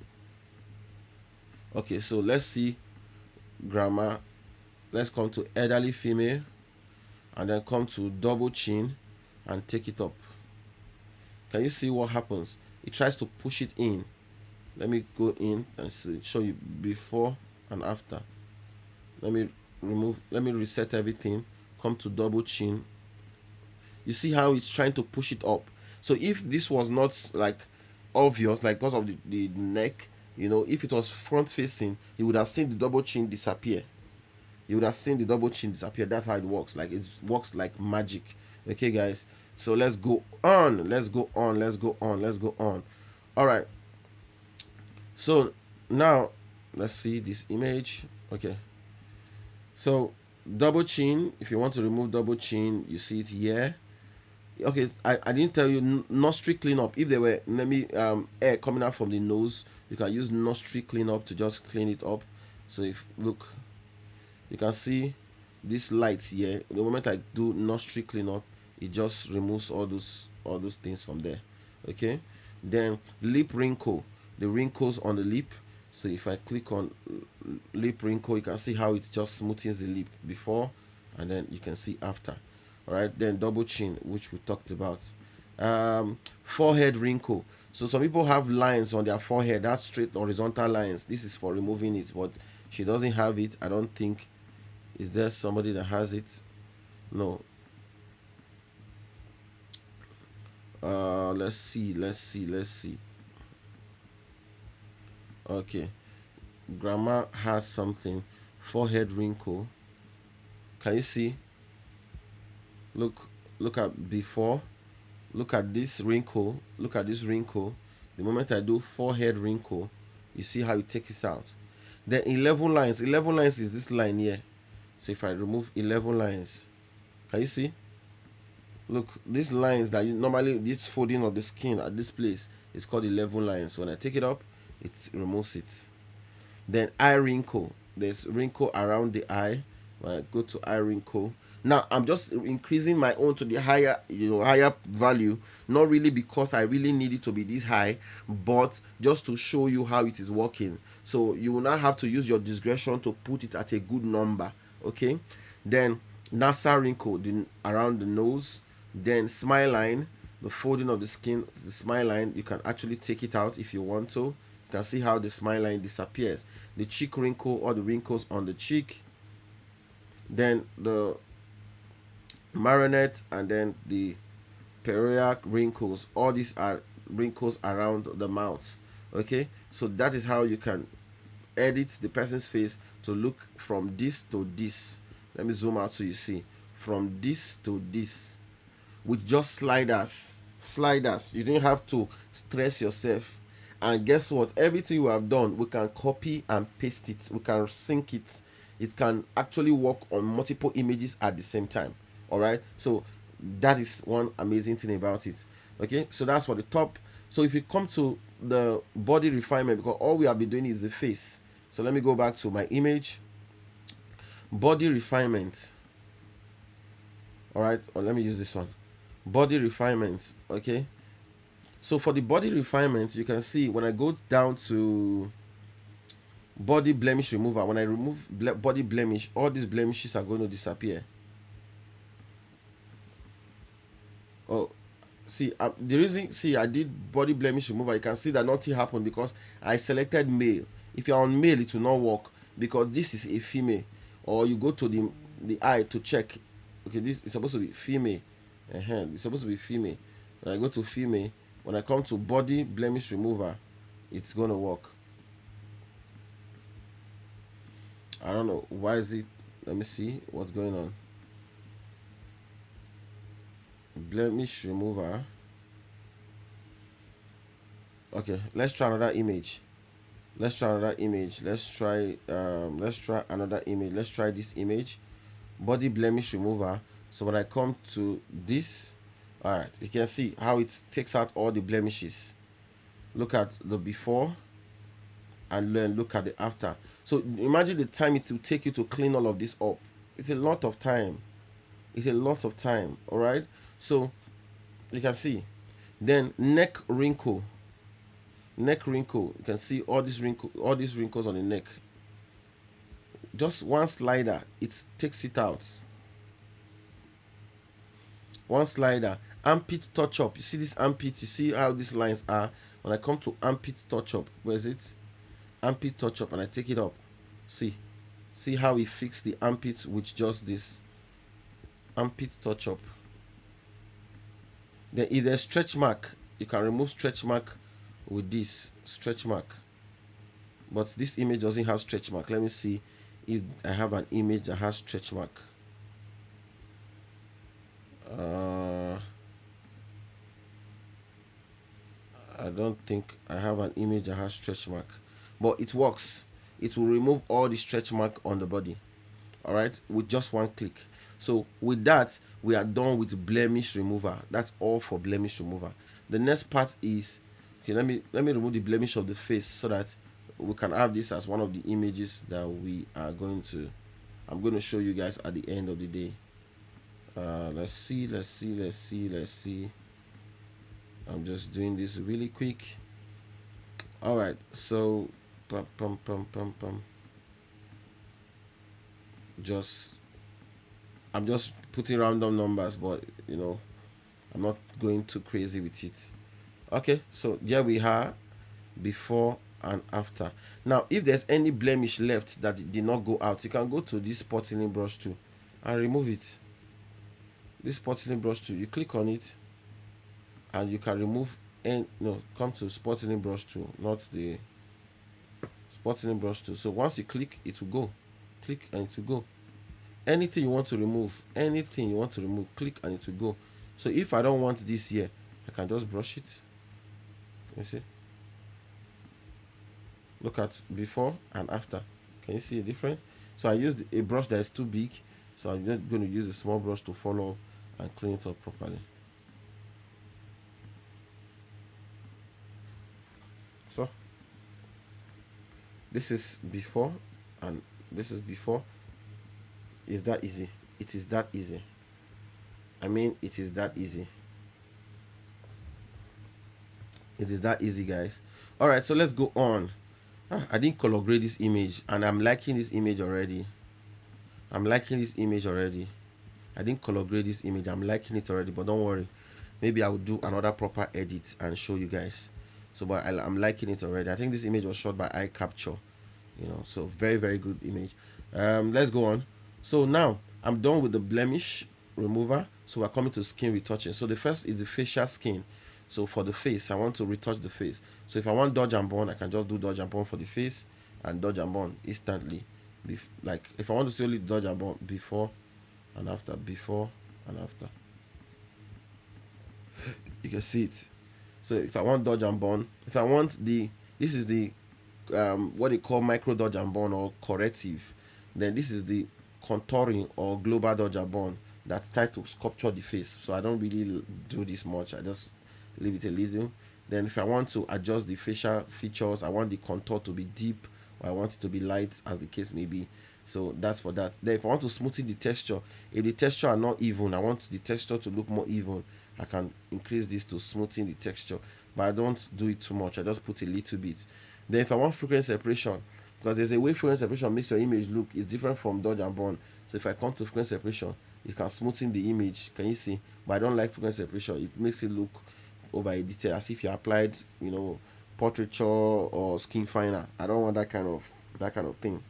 Speaker 1: Okay, so let's see grammar. Let's come to elderly female and then come to double chin and take it up. Can you see what happens? It tries to push it in. Let me go in and show you before and after. Let me reset everything. Come to double chin. You see how it's trying to push it up. So if this was not like obvious, like because of the neck, if it was front facing, you would have seen the double chin disappear. You would have seen the double chin disappear. That's how it works. Like it works like magic. Okay, guys. So let's go on. Let's go on. Let's go on. Let's go on. All right. So now let's see this image. Okay. So double chin. If you want to remove double chin, you see it here. Okay, I didn't tell you nostril cleanup. If there were air coming out from the nose, you can use nostril cleanup to just clean it up. So if look, you can see this light here. The moment I do nostril cleanup, it just removes all those things from there. Okay, then lip wrinkle, the wrinkles on the lip. So if I click on lip wrinkle, you can see how it just smoothens the lip before, and then you can see after. All right, then double chin, which we talked about. Forehead wrinkle. So some people have lines on their forehead. That's straight horizontal lines. This is for removing it, but she doesn't have it. I don't think. Is there somebody that has it? No. Let's see. Okay, grammar has something. Forehead wrinkle. Can you see? Look at before. Look at this wrinkle. Look at this wrinkle. The moment I do forehead wrinkle, you see how it takes it out. Then 11 lines. 11 lines is this line here. So if I remove 11 lines, can you see? Look, these lines that normally this folding of the skin at this place is called 11 lines. When I take it up, it removes it. Then eye wrinkle. There's wrinkle around the eye. When I go to eye wrinkle, now I'm just increasing my own to the higher value, not really because I really need it to be this high, but just to show you how it is working. So you will not have to use your discretion to put it at a good number. Okay, then nasal wrinkle around the nose. Then smile line, the folding of the skin, the smile line, you can actually take it out if you want to. You can see how the smile line disappears. The cheek wrinkle, or the wrinkles on the cheek. Then the marionette, and then the periac wrinkles. All these are wrinkles around the mouth. Okay, so that is how you can edit the person's face to look from this to this. Let me zoom out so you see. From this to this with just sliders. You don't have to stress yourself. And guess what? Everything you have done, we can copy and paste it. We can sync it. It can actually work on multiple images at the same time. All right, so that is one amazing thing about it. Okay, so that's for the top. So if you come to the body refinement, because all we have been doing is the face. So let me go back to my image. Body refinement. All right, or let me use this one. body refinement. Okay, so for the body refinement, you can see when I go down to body blemish remover, when I remove body blemish, all these blemishes are going to disappear. Oh, see, the reason, see, I did body blemish remover, you can see that nothing happened because I selected male. If you're on male, it will not work because this is a female. Or you go to the eye to check. Okay, this is supposed to be female. It's supposed to be female. When I go to female, when I come to body blemish remover, it's gonna work. I don't know why is it. Let me see what's going on. Blemish remover. Okay, let's try another image. Let's try another image. Let's try another image. Let's try this image. Body blemish remover. So when I come to this, all right, you can see how it takes out all the blemishes. Look at the before and then look at the after. So imagine the time it will take you to clean all of this up. It's a lot of time. It's a lot of time. All right. So you can see. Then neck wrinkle. Neck wrinkle. You can see all these wrinkles on the neck. Just one slider, it takes it out. One slider. Armpit touch up. You see this armpit, you see how these lines are. When I come to armpit touch up, where is it? Armpit touch up, and I take it up. See how we fix the armpits with just this armpit touch up. Then if there's stretch mark, you can remove stretch mark with this stretch mark. But this image doesn't have stretch mark. Let me see if I have an image that has stretch mark. I don't think I have an image that has stretch mark, but it works. It will remove all the stretch mark on the body, all right, with just one click. So with that, we are done with blemish remover. That's all for blemish remover. The next part is, okay, let me remove the blemish of the face so that we can have this as one of the images that we are going to, I'm going to show you guys at the end of the day. Let's see. I'm just doing this really quick. All right, so just, I'm just putting random numbers, but you know, I'm not going too crazy with it. Okay, so here we are, before and after. Now if there's any blemish left that did not go out, you can go to this spot healing brush tool and remove it. This spot healing brush tool, you click on it and you can remove, and no, come to spot healing brush tool, not the spot healing brush tool. So once you click, it will go. Click and it will go. Anything you want to remove, click and it will go. So if I don't want this here, I can just brush it. You see, look at before and after. Can you see a difference? So I used a brush that is too big, so I'm just going to use a small brush to follow and clean it up properly. So this is before and this is before. Is that easy? It is that easy. I mean, it is that easy. It is that easy, guys. All right, so let's go on. I didn't color grade this image, and I'm liking this image already. I didn't color grade this image. I'm liking it already, but don't worry. Maybe I will do another proper edit and show you guys. So, but I'm liking it already. I think this image was shot by eye capture. You know, so very, very good image. Let's go on. So now I'm done with the blemish remover. So we're coming to skin retouching. So the first is the facial skin. So for the face, I want to retouch the face. So if I want dodge and burn, I can just do dodge and burn for the face and dodge and burn instantly. Like if I want to see only dodge and burn, before and after, before and after. You can see it. So if I want dodge and burn, if I want this is the what they call micro dodge and burn or corrective. Then this is the contouring or global dodge and burn that's trying to sculpture the face. So I don't really do this much. I just leave it a little. Then if I want to adjust the facial features, I want the contour to be deep or I want it to be light, as the case may be. So that's for that. Then if I want to smoothen the texture, if the texture are not even, I want the texture to look more even, I can increase this to smoothen the texture, but I don't do it too much. I just put a little bit. Then if I want frequency separation, because there's a way frequency separation makes your image look is different from dodge and burn. So if I come to frequency separation, it can smoothen the image. Can you see? But I don't like frequency separation. It makes it look over edited as if you applied, portraiture or skin finer. I don't want that kind of thing.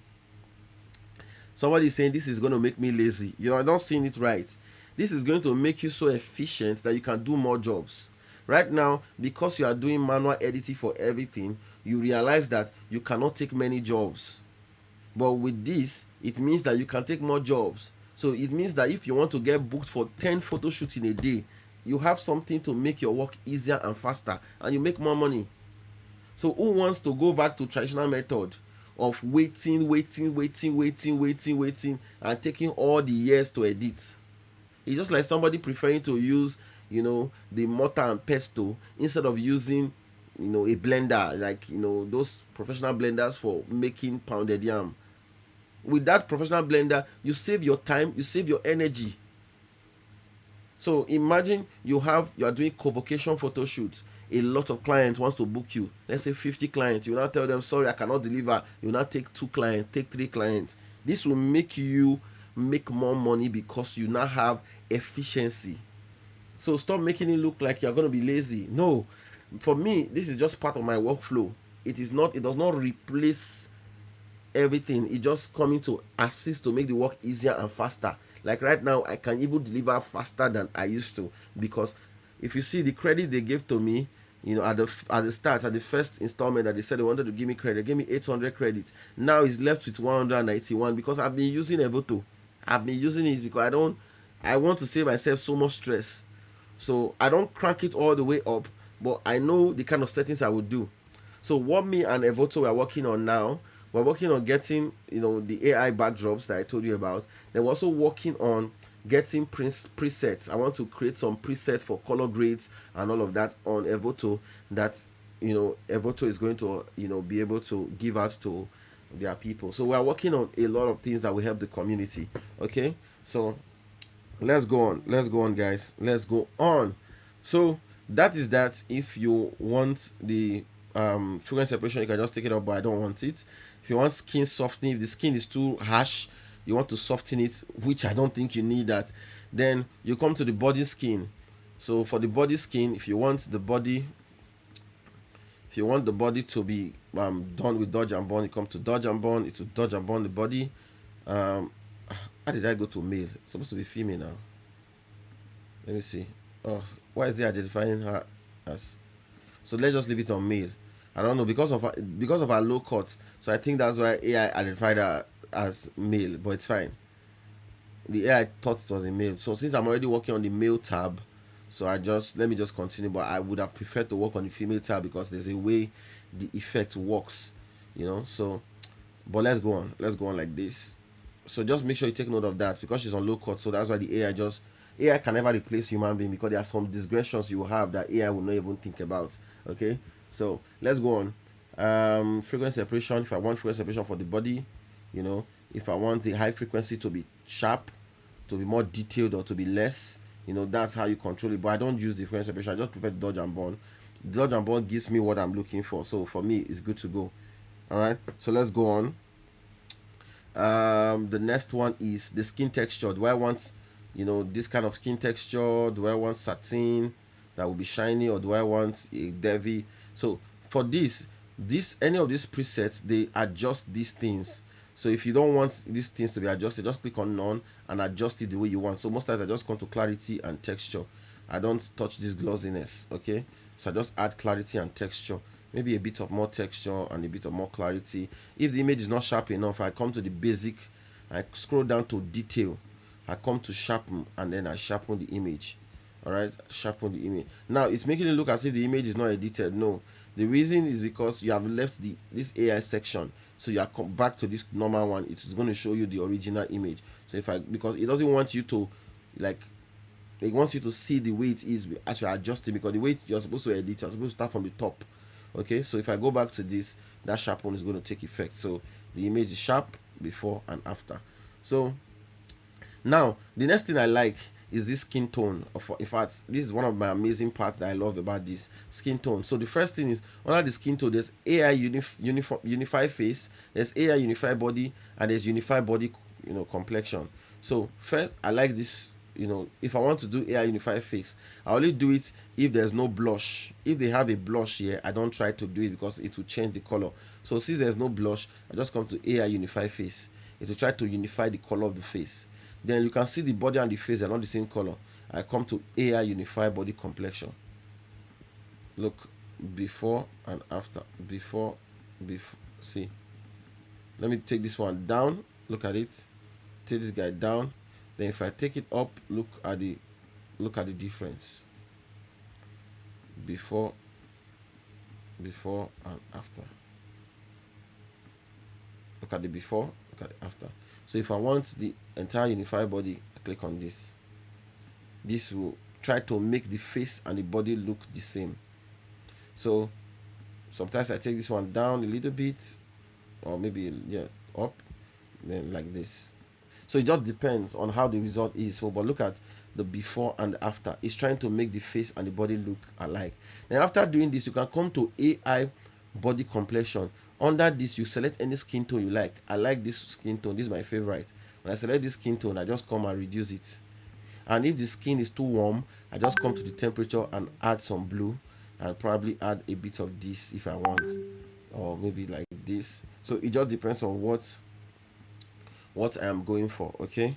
Speaker 1: Somebody is saying this is going to make me lazy. I don't seeing it right. This is going to make you so efficient that you can do more jobs. Right now, because you are doing manual editing for everything, you realize that you cannot take many jobs. But with this, it means that you can take more jobs. So it means that if you want to get booked for 10 photo shoots in a day, you have something to make your work easier and faster, and you make more money. So who wants to go back to traditional method of waiting, and taking all the years to edit? It's just like somebody preferring to use, the mortar and pestle instead of using, a blender, like, those professional blenders for making pounded yam. With that professional blender, you save your time, you save your energy. So imagine you are doing convocation photo shoot. A lot of clients wants to book you. Let's say 50 clients. You now tell them, sorry, I cannot deliver. You now take 2 clients, take 3 clients. This will make you make more money because you now have efficiency. So stop making it look like you're going to be lazy. No, for me, this is just part of my workflow. It does not replace everything. It just coming to assist to make the work easier and faster. Like right now, I can even deliver faster than I used to, because if you see the credit they gave to me, at the start, at the first installment that they said they wanted to give me credit, they gave me 800 credits. Now it's left with 191 because I've been using Evoto. I've been using it because I want to save myself so much stress. So I don't crank it all the way up, but I know the kind of settings I would do. So what me and Evoto are working on now, we're working on getting, the AI backdrops that I told you about. Then we're also working on getting presets. I want to create some presets for color grades and all of that on Evoto that, Evoto is going to, be able to give out to their people. So we're working on a lot of things that will help the community. Okay, so let's go on, guys. Let's go on. So that is that. If you want the frequency separation, you can just take it up, but I don't want it. If you want skin softening, if the skin is too harsh, you want to soften it, which I don't think you need that, then you come to the body skin. So for the body skin, if you want the body to be done with dodge and burn, you come to dodge and burn. It will dodge and burn the body. How did I go to male? It's supposed to be female now. Let me see. Oh, why is they identifying her as? So let's just leave it on male. I don't know, because of our low cut. So I think that's why AI identified her as male, but it's fine. The AI thought it was a male. So since I'm already working on the male tab, so let me just continue. But I would have preferred to work on the female tab because there's a way the effect works, So, but let's go on like this. So just make sure you take note of that, because she's on low cut. So that's why the AI can never replace human being, because there are some digressions you will have that AI will not even think about. Okay, so let's go on. Frequency separation. If I want frequency separation for the body, if I want the high frequency to be sharp, to be more detailed, or to be less, that's how you control it. But I don't use the frequency separation. I just prefer dodge and burn. Dodge and burn gives me what I'm looking for. So for me, it's good to go. All right, so let's go on. The next one is the skin texture. Do I want this kind of skin texture? Do I want satin that will be shiny, or do I want a dewy? So for any of these presets, they adjust these things. So if you don't want these things to be adjusted, just click on none and adjust it the way you want. So most times I just come to clarity and texture. I don't touch this glossiness. Okay, so I just add clarity and texture, maybe a bit of more texture and a bit of more clarity. If the image is not sharp enough, I come to the basic, I scroll down to detail, I come to sharpen, and then I sharpen the image. All right, sharpen the image. Now it's making it look as if the image is not edited. No, the reason is because you have left this AI section, so you are come back to this normal one. It's going to show you the original image. So because it doesn't want you to, like, it wants you to see the way it is as you're adjusting, because the way you're supposed to edit, you're supposed to start from the top. Okay, so if I go back to this, that sharpen is going to take effect. So the image is sharp, before and after. So now the next thing I like is this skin tone. In fact, this is one of my amazing parts that I love about this skin tone. So the first thing is, under the skin tone, there's AI unified face, there's AI unified body, and there's unified body, complexion. So first, I like this. If I want to do AI unified face, I only do it if there's no blush. If they have a blush here, I don't try to do it because it will change the color. So since there's no blush, I just come to AI unified face. It will try to unify the color of the face. Then you can see the body and the face are not the same color. I come to AI unified body complexion. Look, before and after. Before. See, let me take this one down. Look at it. Take this guy down. Then if I take it up, look at the difference. Before and after. Look at the before, look at the after. So if I want the entire unified body, I click on this. This will try to make the face and the body look the same. So sometimes I take this one down a little bit, or maybe up, then like this. So it just depends on how the result is. So but look at the before and after. It's trying to make the face and the body look alike. Then after doing this, you can come to AI body complexion. Under this, you select any skin tone you like. I like this skin tone. This is my favorite. When I select this skin tone, I just come and reduce it. And if the skin is too warm, I just come to the temperature and add some blue, and probably add a bit of this if I want, or maybe like this. So it just depends on what I am going for. Okay,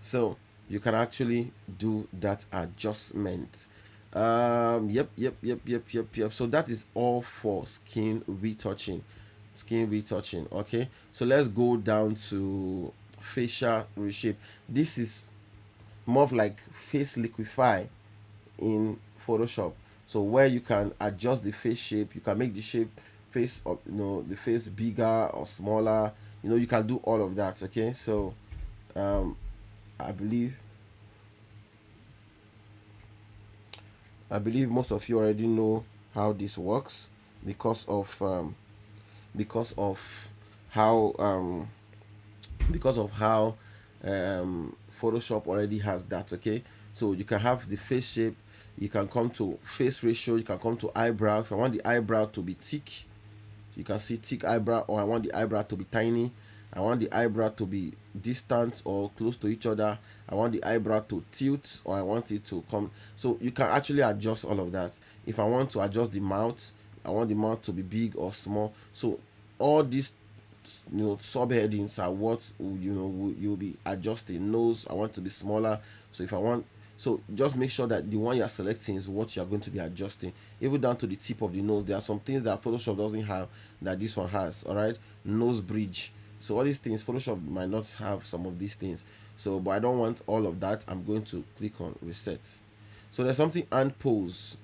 Speaker 1: so you can actually do that adjustment. Yep. So that is all for skin retouching. Okay, so let's go down to facial reshape. This is more of like face liquify in Photoshop. So where you can adjust the face shape, you can make the shape face of the face bigger or smaller. You can do all of that. Okay, so um I believe most of you already know how this works because of because of how Photoshop already has that. Okay, so you can have the face shape, you can come to face ratio, you can come to eyebrow. If I want the eyebrow to be thick, you can see thick eyebrow, or I want the eyebrow to be tiny, I want the eyebrow to be distant or close to each other, I want the eyebrow to tilt, or I want it to come. So you can actually adjust all of that. If I want to adjust the mouth, I want the mouth to be big or small. So all these subheadings are what you'll be adjusting. Nose, I want to be smaller. So if I want, so just make sure that the one you're selecting is what you're going to be adjusting, even down to the tip of the nose. There are some things that Photoshop doesn't have that this one has. All right, nose bridge. So all these things, Photoshop might not have some of these things. So but I don't want all of that. I'm going to click on reset. So there's something hand pose.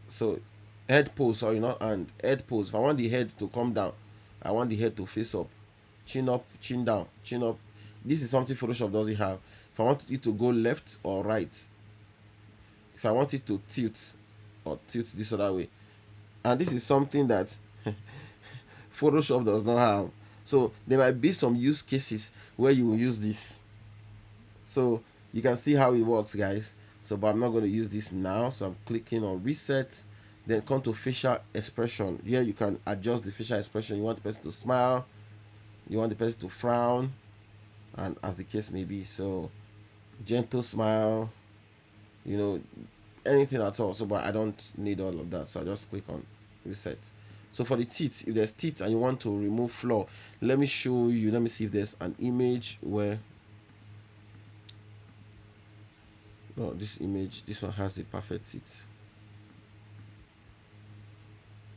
Speaker 1: So head pose, sorry, not hand, head pose. If I want the head to come down, I want the head to face up, chin up, chin down, chin up. This is something Photoshop doesn't have. If I want it to go left or right, if I want it to tilt or tilt this other way, and this is something that Photoshop does not have. So there might be some use cases where you will use this. So you can see how it works, guys. So but I'm not going to use this now, so I'm clicking on reset. Then come to facial expression. Here you can adjust the facial expression. You want the person to smile, you want the person to frown, and as the case may be. So gentle smile, anything at all. So but I don't need all of that, so I just click on reset. So for the teeth, if there's teeth and you want to remove flaw, let me show you. Let me see if there's an image where, no, this one has the perfect teeth.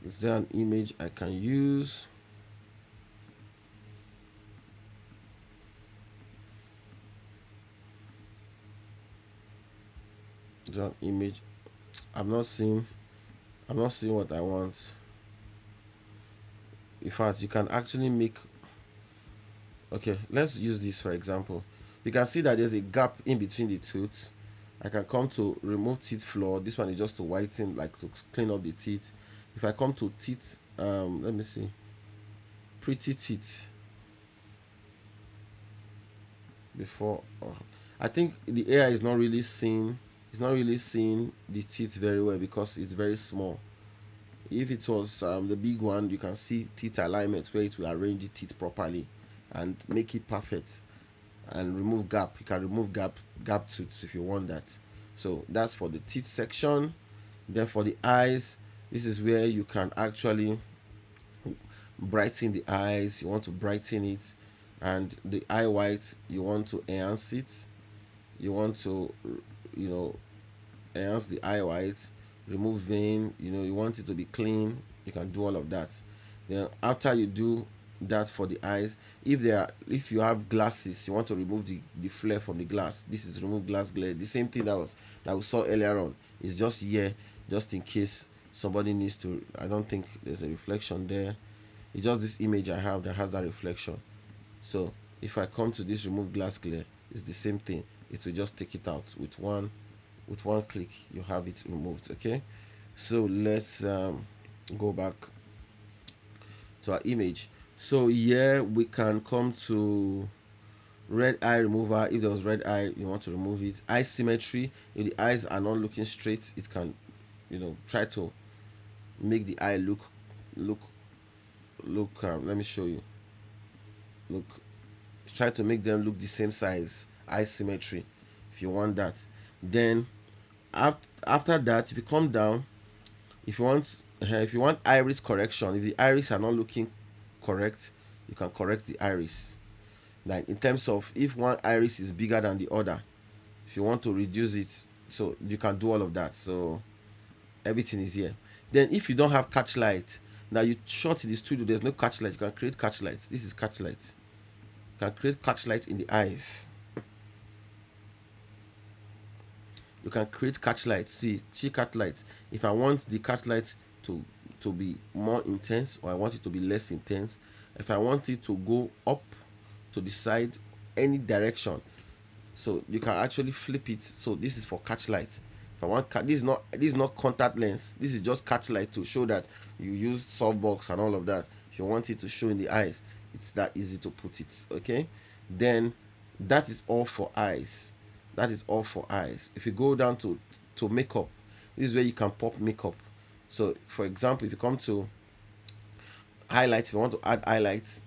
Speaker 1: Is there an image I can use? Is there an image? I'm not seeing what I want. In fact, you can actually make, okay, let's use this for example. You can see that there's a gap in between the tooth. I can come to remove teeth flaw. This one is just to whiten, like to clean up the teeth. If I come to teeth, let me see, pretty teeth. before. I think the AI is not really seeing. It's not really seeing the teeth very well because it's very small. If it was the big one, you can see teeth alignment where it will arrange the teeth properly and make it perfect and remove gap. You can remove gap tooths if you want that. So that's for the teeth section. Then for the eyes, this is where you can actually brighten the eyes. You want to brighten it, and the eye white, you want to enhance it. You want to, you know, enhance the eye white, remove vein. You want it to be clean. You can do all of that. Then after you do that for the eyes, if you have glasses, you want to remove the flare from the glass. This is remove glass glare. The same thing that we saw earlier on. Is just here, just in case somebody needs to. I don't think there's a reflection there. It's just this image I have that has that reflection. So if I come to this remove glass glare, it's the same thing. It will just take it out with one click. You have it removed. Okay, so let's go back to our image. So here we can come to red eye remover. If there was red eye, you want to remove it. Eye symmetry, if the eyes are not looking straight, it can try to make the eye look let me show you. Look, try to make them look the same size. Eye symmetry, if you want that. Then after that, if you come down, if you want iris correction, if the iris are not looking correct, you can correct the iris. Like in terms of if one iris is bigger than the other, if you want to reduce it, so you can do all of that. So everything is here. Then if you don't have catch light, now you shot in the studio, there's no catch light, you can create catch light. This is catch light. You can create catch light in the eyes. You can create catch light. See catch light. If I want the catch light to be more intense, or I want it to be less intense, if I want it to go up, to the side, any direction, so you can actually flip it. So this is for catch light. If I want this is not contact lens, this is just catch light to show that you use softbox and all of that. If you want it to show in the eyes, it's that easy to put it. Okay, then that is all for eyes. That is all for eyes. If you go down to makeup, this is where you can pop makeup. So for example, if you come to highlights, if you want to add highlights,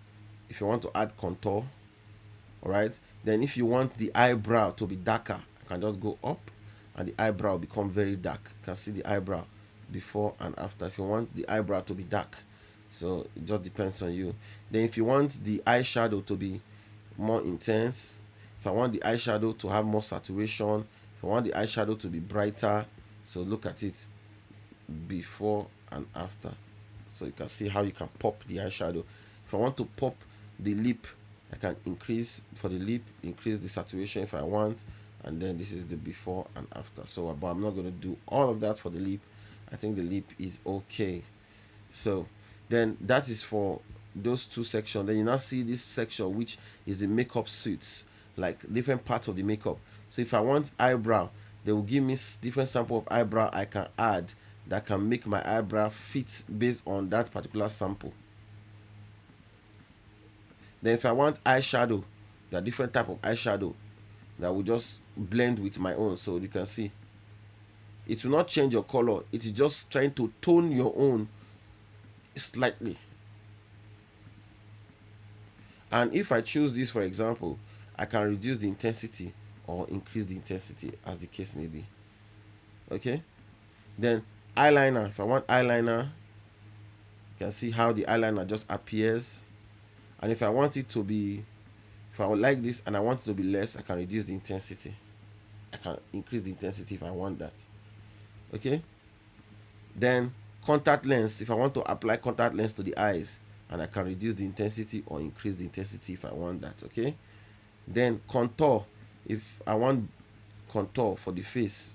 Speaker 1: if you want to add contour, all right, then if you want the eyebrow to be darker, I can just go up and the eyebrow will become very dark. You can see the eyebrow before and after. If you want the eyebrow to be dark, so it just depends on you. Then if you want the eyeshadow to be more intense, if I want the eyeshadow to have more saturation, if I want the eyeshadow to be brighter, so look at it before and after. So you can see how you can pop the eyeshadow. If I want to pop the lip, I can increase for the lip, increase the saturation if I want, and then this is the before and after. So but I'm not going to do all of that for the lip. I think the lip is okay. So then that is for those two sections. Then you now see this section, which is the makeup suits, like different parts of the makeup. So if I want eyebrow, they will give me different sample of eyebrow I can add that can make my eyebrow fit based on that particular sample. Then if I want eyeshadow, there are different type of eyeshadow that will just blend with my own. So you can see it will not change your color. It is just trying to tone your own slightly. And if I choose this, for example, I can reduce the intensity or increase the intensity as the case may be. Okay, then eyeliner, if I want eyeliner, you can see how the eyeliner just appears. And if I want it to be, if I would like this and I want it to be less, I can reduce the intensity. I can increase the intensity if I want that. Okay, then contact lens, if I want to apply contact lens to the eyes, and I can reduce the intensity or increase the intensity if I want that. Okay, then contour, if I want contour for the face,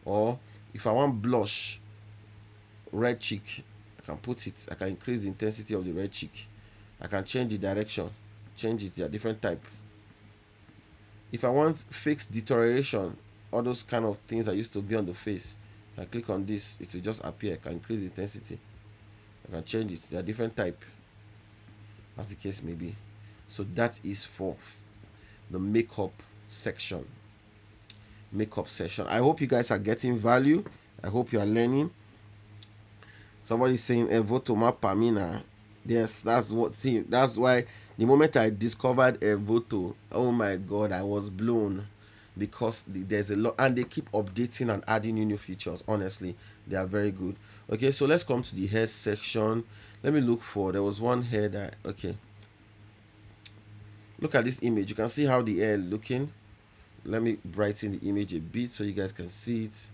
Speaker 1: or if I want blush, red cheek, I can put it, I can increase the intensity of the red cheek. I can change the direction, change it to a different type. If I want fixed deterioration, all those kind of things that used to be on the face, I click on this, it will just appear. I can increase the intensity, I can change it to a different type as the case may be. So that is for the makeup section. Makeup session. I hope you guys are getting value. I hope you are learning. Somebody's saying Evoto Mapamina. Yes, that's what. See, that's why the moment I discovered Evoto, oh my god, I was blown, because there's a lot, and they keep updating and adding new features. Honestly, they are very good. Okay, so let's come to the hair section. Let me look for. There was one hair that. Okay, look at this image. You can see how the hair looking. Let me brighten the image a bit so you guys can see it.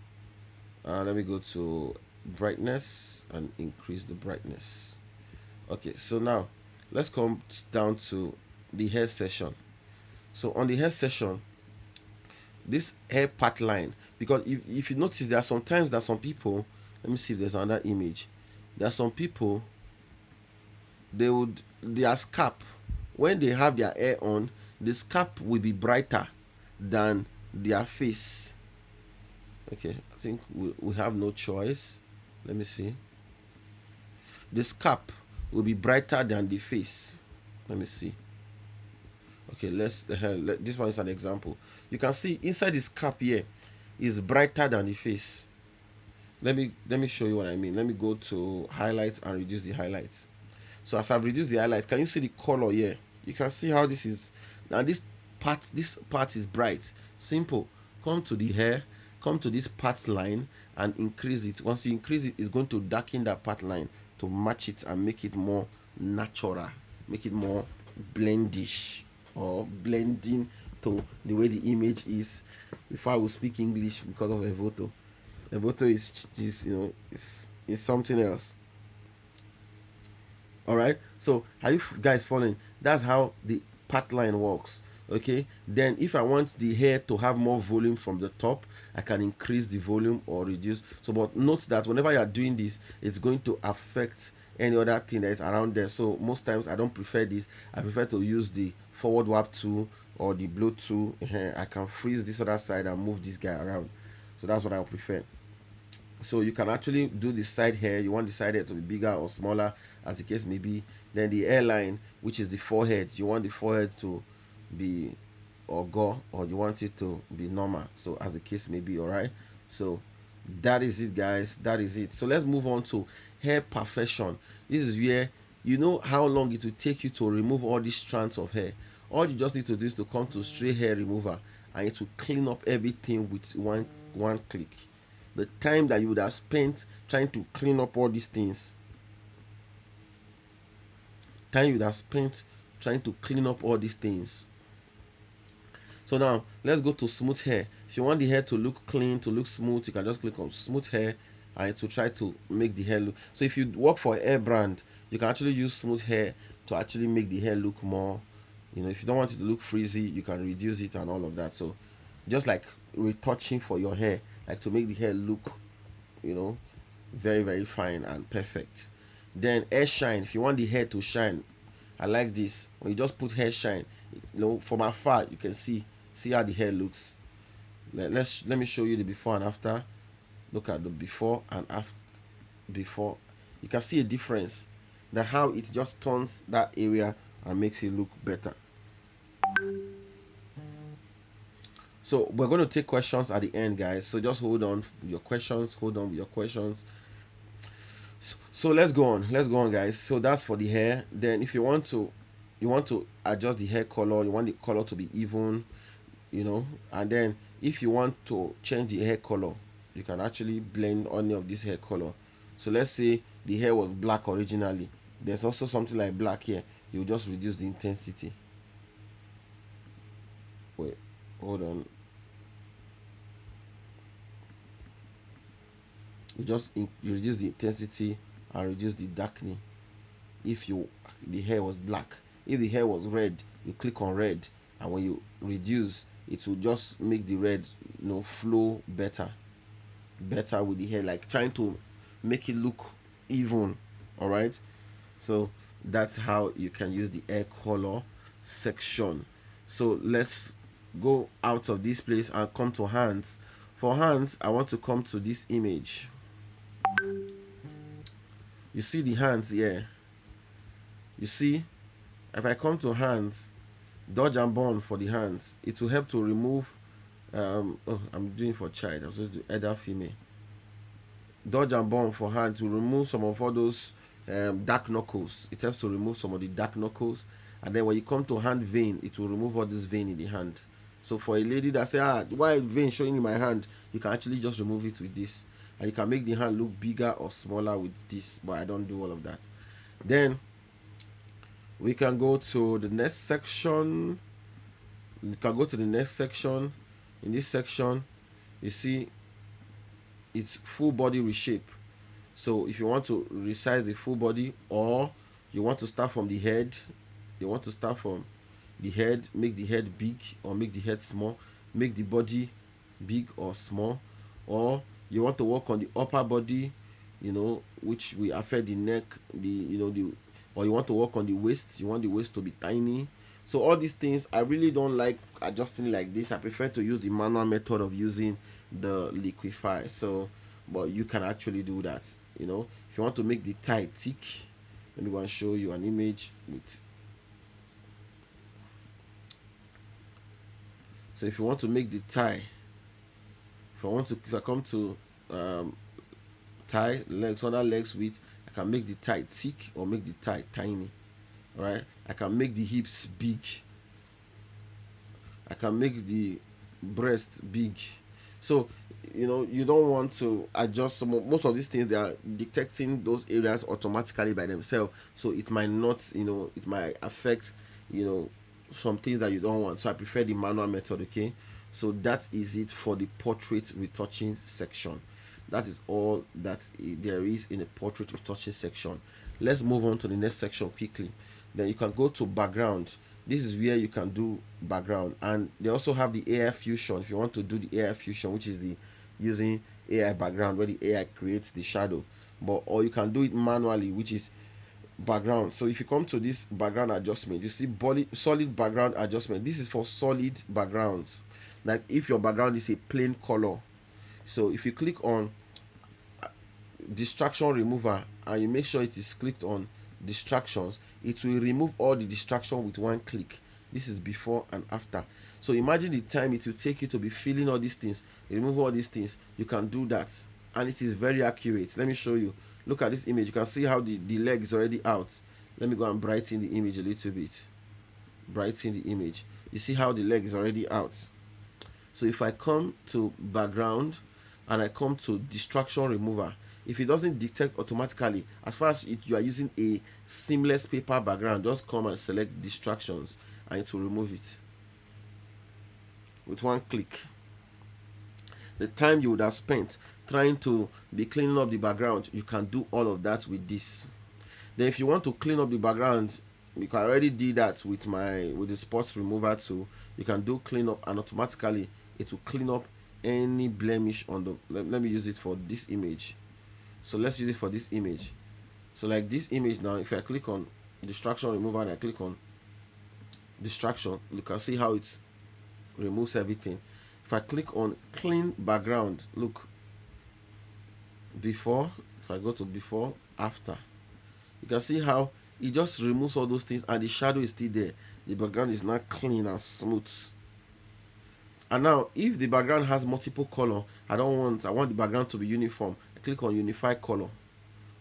Speaker 1: Let me go to brightness and increase the brightness. Okay, so now let's come down to the hair session. So on the hair session, this hair part line, because if you notice, there are sometimes that some people, let me see if there's another image. There are some people, their scalp, when they have their hair on, the scalp will be brighter than their face. Okay, I think we have no choice. Let me see. The scalp will be brighter than the face. Let me see. Okay, this one is an example. You can see inside the scalp here is brighter than the face. Let me show you what I mean. Let me go to highlights and reduce the highlights. So as I've reduced the highlights, can you see the color here? You can see how this is. Now this part is bright. Simple. Come to the hair, come to this part line and increase it. Once you increase it, it's going to darken that part line to match it and make it more natural, make it more blendish or blending to the way the image is. Before I will speak English because of Evoto. Evoto is something else. All right, so are you guys following? That's how the part line works. Okay, then if I want the hair to have more volume from the top, I can increase the volume or reduce. So but note that whenever you are doing this, it's going to affect any other thing that is around there. So most times I don't prefer this. I prefer to use the forward warp tool or the blow tool. I can freeze this other side and move this guy around. So that's what I prefer. So you can actually do the side hair. You want the side hair to be bigger or smaller, as the case may be. Then the hairline, which is the forehead, you want the forehead to be go, or you want it to be normal, so as the case may be. All right, so that is it, guys. That is it. So let's move on to hair perfection. This is where you know how long it will take you to remove all these strands of hair. All you just need to do is to come to straight hair remover, and it will clean up everything with one click. The time that you would have spent trying to clean up all these things, So now let's go to smooth hair. If you want the hair to look clean, to look smooth, you can just click on smooth hair and to try to make the hair look. So if you work for a hair brand, you can actually use smooth hair to actually make the hair look more, if you don't want it to look frizzy, you can reduce it and all of that. So just like retouching for your hair, like to make the hair look, very, very fine and perfect. Then hair shine. If you want the hair to shine, I like this. When you just put hair shine, from afar you can see how the hair looks. Let me show you the before and after. Look at the before and after. Before, you can see a difference, that how it just turns that area and makes it look better. So we're going to take questions at the end, guys. So just hold on with your questions. So let's go on, guys. So that's for the hair. Then if you want to adjust the hair color, you want the color to be even, and then if you want to change the hair color, you can actually blend any of this hair color. So let's say the hair was black originally. There's also something like black here. You just reduce the intensity. Wait, hold on. You reduce the intensity and reduce the darkening. If the hair was black, if the hair was red, you click on red, and when you reduce, it will just make the red flow better with the hair, like trying to make it look even. All right, so that's how you can use the hair color section. So let's go out of this place and come to hands. For hands, I want to come to this image. You see the hands here. You see, if I come to hands, Dodge and burn for the hands. It will help to remove oh, I'm doing for child, I'm supposed to do either female. Dodge and burn for hand to remove some of all those dark knuckles. It helps to remove some of the dark knuckles. And then when you come to hand vein, it will remove all this vein in the hand. So for a lady that say, why vein showing in my hand, you can actually just remove it with this. And you can make the hand look bigger or smaller with this, but I don't do all of that. Then we can go to the next section. We can go to the next section. In this section, you see it's full body reshape. So if you want to resize the full body, or you want to start from the head, you want to start from the head, make the head big or make the head small, make the body big or small, or you want to work on the upper body, which will affect the neck, or you want to work on the waist, you want the waist to be tiny. So all these things, I really don't like adjusting like this. I prefer to use the manual method of using the liquify. So but you can actually do that. If you want to make the tie thick, let me go and show you an image with. So if you want to make the tie, if I come to tie legs, other legs width, I can make the tie thick or make the tie tiny. All right, I can make the hips big, I can make the breast big. So you don't want to adjust most of these things. They are detecting those areas automatically by themselves, so it might not, it might affect some things that you don't want. So I prefer the manual method. Okay, so that is it for the portrait retouching section. That is all that there is in the portrait retouching section. Let's move on to the next section quickly. Then you can go to background. This is where you can do background, and they also have the AI fusion. If you want to do the AI fusion, which is the using AI background, where the AI creates the shadow, or you can do it manually, which is background. So if you come to this background adjustment, you see body solid background adjustment. This is for solid backgrounds, like if your background is a plain color. So if you click on distraction remover and you make sure it is clicked on distractions, it will remove all the distraction with one click. This is before and after. So imagine the time it will take you to be filling all these things, remove all these things. You can do that, and it is very accurate. Let me show you. Look at this image. You can see how the leg is already out. Let me go and brighten the image a little bit. Brighten the image. You see how the leg is already out. So if I come to background and I come to distraction remover, if it doesn't detect automatically, as far as you are using a seamless paper background, just come and select distractions and it will remove it with one click. The time you would have spent trying to be cleaning up the background, you can do all of that with this. Then if you want to clean up the background, you can already do that with the spots remover tool. You can do clean up, and automatically it will clean up any blemish on the. Let me use it for this image. So let's use it for this image. So like this image now, if I click on distraction remover and I click on distraction, you can see how it removes everything. If I click on clean background, look, before, if I go to before, after, you can see how it just removes all those things and the shadow is still there. The background is not clean and smooth. And now if the background has multiple color, I want the background to be uniform. I click on unify color.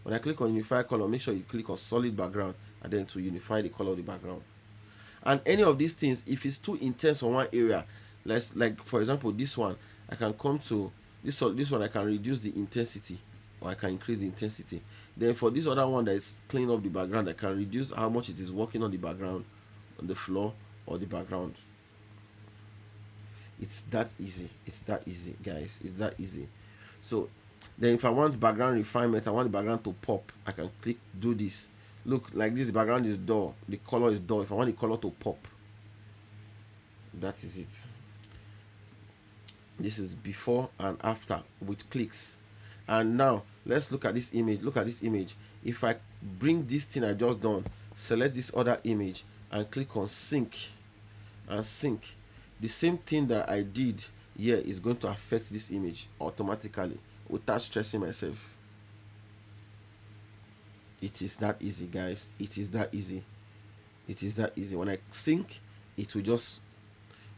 Speaker 1: When I click on unify color, make sure you click on solid background, and then to unify the color of the background. And any of these things, if it's too intense on one area, like for example this one, I can come to this one, I can reduce the intensity or I can increase the intensity. Then for this other one that is clean up the background, I can reduce how much it is working on the background, on the floor or the background. It's that easy. It's that easy, guys. It's that easy. So then if I want background refinement, I want the background to pop, I can click do this. Look, like this, the background is dull, the color is dull. If I want the color to pop, that is it. This is before and after with clicks. And now let's look at this image. Look at this image. If I bring this thing I just done, select this other image and click on sync and sync, the same thing that I did here is going to affect this image automatically without stressing myself. It is that easy, guys. It is that easy. It is that easy. When I sync it will just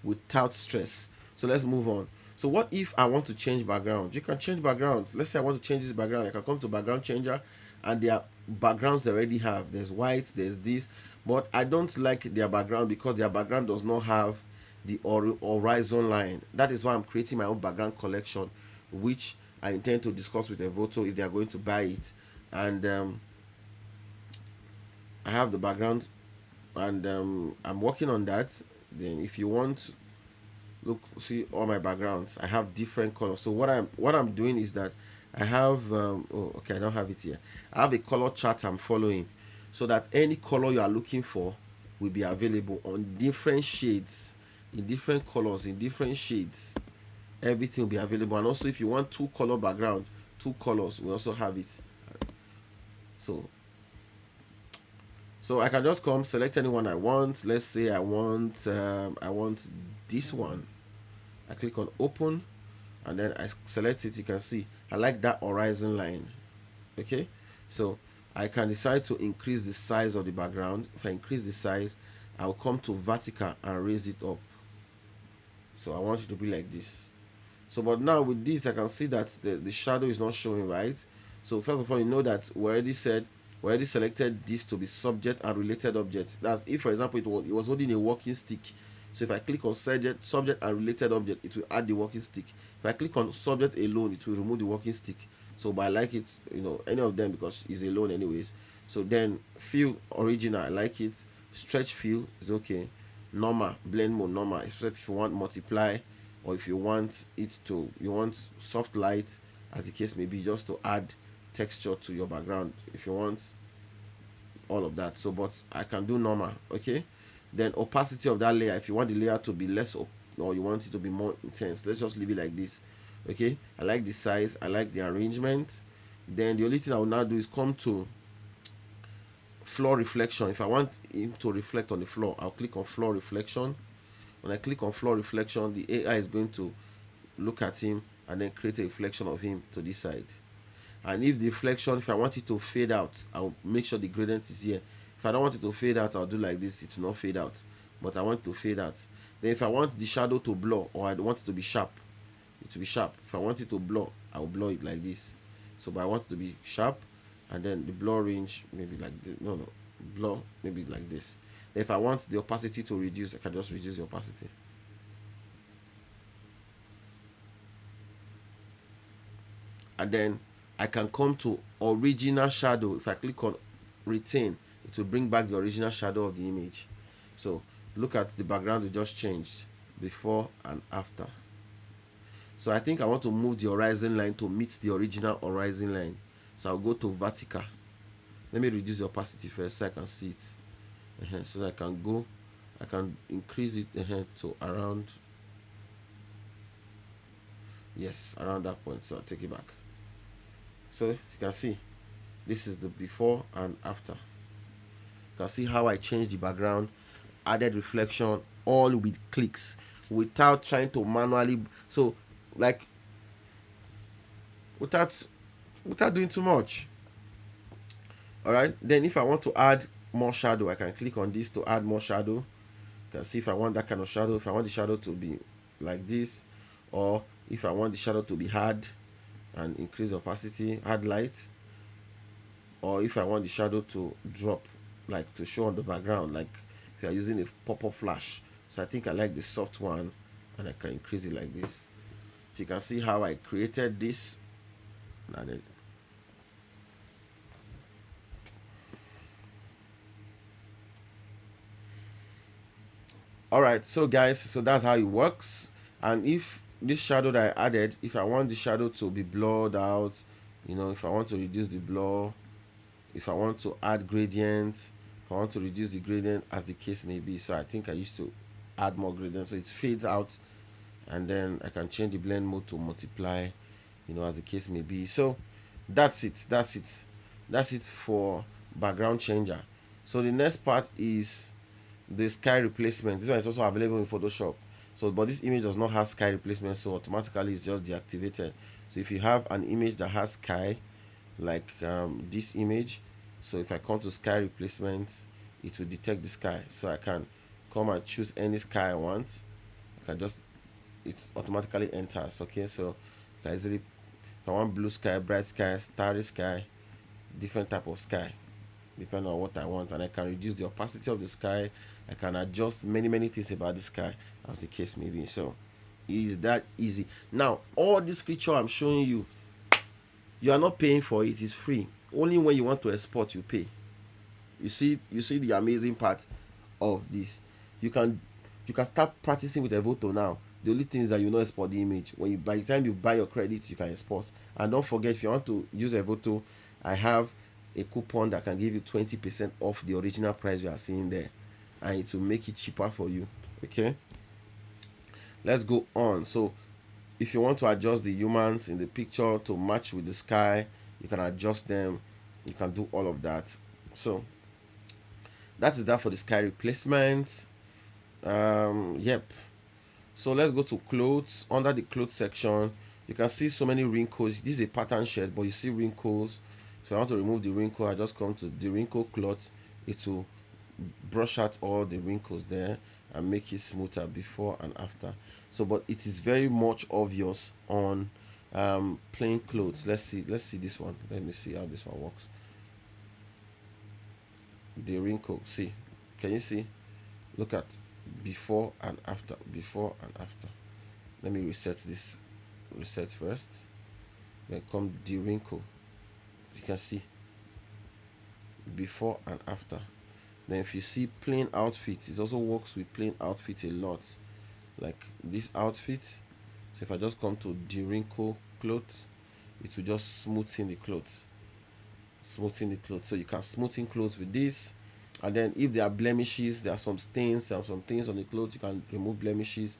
Speaker 1: without stress. So let's move on. So what if I want to change background? You can change background. Let's say I want to change this background. I can come to background changer, and there are backgrounds they already have. There's white, there's this, but I don't like their background because their background does not have the horizon line. That is why I'm creating my own background collection, which I intend to discuss with Evoto if they are going to buy it. And I have the background, and I'm working on that. Then if you want, look, see all my backgrounds, I have different colors. So what I'm doing is that I have oh, okay, I don't have it here. I have a color chart I'm following, so that any color you are looking for will be available on different shades, in different colors, in different shades. Everything will be available. And also if you want two color background, two colors, we also have it. So I can just come select anyone I want. Let's say I want this one. I click on open, and then I select it. You can see I like that horizon line. Okay, so I can decide to increase the size of the background. If I increase the size, I'll come to vertical and raise it up. So I want it to be like this. So but now with this I can see that the shadow is not showing, right? So first of all, you know that we already selected this to be subject and related objects. That's if, for example, it was holding a walking stick. So if I click on subject and related object, it will add the walking stick. If I click on subject alone, it will remove the walking stick. So but I like it, any of them, because it's alone anyways. So then fill original, I like it. Stretch fill is okay. Normal, blend mode normal. If you want multiply, or if you want soft light, as the case may be, just to add texture to your background, if you want all of that. So but I can do normal. Okay, then opacity of that layer, if you want the layer to be less or you want it to be more intense, let's just leave it like this. Okay, I like the size, I like the arrangement. Then the only thing I will now do is come to floor reflection. If I want him to reflect on the floor, I'll click on floor reflection. When I click on floor reflection, the AI is going to look at him and then create a reflection of him to this side. And if the reflection, if I want it to fade out, I'll make sure the gradient is here. If I don't want it to fade out, I'll do like this. It will not fade out, but I want it to fade out. Then if I want the shadow to blur, or I want it to be sharp, it will be sharp. If I want it to blur, I will blur it like this. So but I want it to be sharp, and then the blur range maybe like this. No, blur maybe like this. Then if I want the opacity to reduce, I can just reduce the opacity. And then I can come to original shadow. If I click on retain, it will bring back the original shadow of the image. So look at the background we just changed, before and after. So I think I want to move the horizon line to meet the original horizon line. So I'll go to vertical. Let me reduce the opacity first so I can see it. So that I can increase it to around, yes, around that point. So I'll take it back. So you can see this is the before and after. You can see how I changed the background, added reflection, all with clicks, without trying to manually, so like without doing too much. All right, then if I want to add more shadow, I can click on this to add more shadow. You can see if I want that kind of shadow, if I want the shadow to be like this, or if I want the shadow to be hard and increase opacity, add light, or if I want the shadow to drop, like to show on the background, like if you are using a pop-up flash. So I think I like the soft one, and I can increase it like this. So you can see how I created this, and then all right, so guys, so that's how it works. And if this shadow that I added, if I want the shadow to be blurred out, if I want to reduce the blur, if I want to add gradients, if I want to reduce the gradient, as the case may be. So I think I used to add more gradient, so it fades out, and then I can change the blend mode to multiply, as the case may be. So that's it for background changer. So the next part is the sky replacement. This one is also available in Photoshop. So but this image does not have sky replacement, so automatically it's just deactivated. So if you have an image that has sky, like this image, so if I come to sky replacement, it will detect the sky. So I can come and choose any sky I want. I can just, it automatically enters. Okay, so I can easily, if I want blue sky, bright sky, starry sky, different type of sky, depending on what I want, and I can reduce the opacity of the sky. I can adjust many things about the sky as the case may be. So it is that easy. Now all this feature I'm showing you, you are not paying for it. It's free. Only when you want to export you pay. You see the amazing part of this. You can start practicing with Evoto now. The only thing is that you not export the image. When you, by the time you buy your credits, you can export. And don't forget, if you want to use Evoto, I have a coupon that can give you 20% off the original price you are seeing there, and it will make it cheaper for you. Okay, let's go on. So if you want to adjust the humans in the picture to match with the sky, you can adjust them. You can do all of that. So that is that for the sky replacement. Yep. So let's go to clothes. Under the clothes section, you can see so many wrinkles. This is a pattern shirt, but you see wrinkles. So I want to remove the wrinkle. I just come to the wrinkle cloth. It will brush out all the wrinkles there and make it smoother before and after. So, but it is very much obvious on plain clothes. Let's see this one. Let me see how this one works. The wrinkle, see, can you see? Look at before and after, before and after. Let me reset this. Reset first, then come the wrinkle. You can see before and after. Then if you see plain outfits, it also works with plain outfits a lot, like this outfit. So if I just come to the wrinkle clothes, it will just smoothen the clothes. So you can smoothen clothes with this. And then if there are blemishes, there are some stains, there are some things on the clothes, you can remove blemishes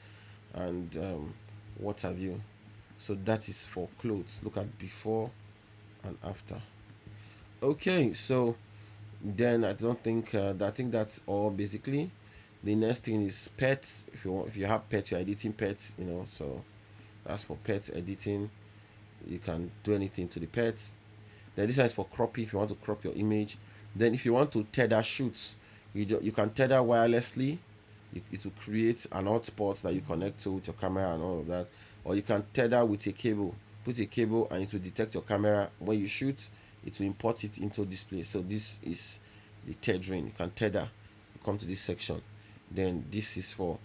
Speaker 1: and what have you. So that is for clothes. Look at before and after. Okay, so then I don't think I think that's all basically. The next thing is pets. If you have pets, you're editing pets, so that's for pets editing. You can do anything to the pets. Then this one is for cropping, if you want to crop your image. Then if you want to tether shoots, you can tether wirelessly. It will create an hotspot that you connect to with your camera and all of that. Or you can tether with a cable. Put a cable and it will detect your camera. When you shoot, it will import it into display. So this is the tethering. You can tether. You come to this section. Then this is for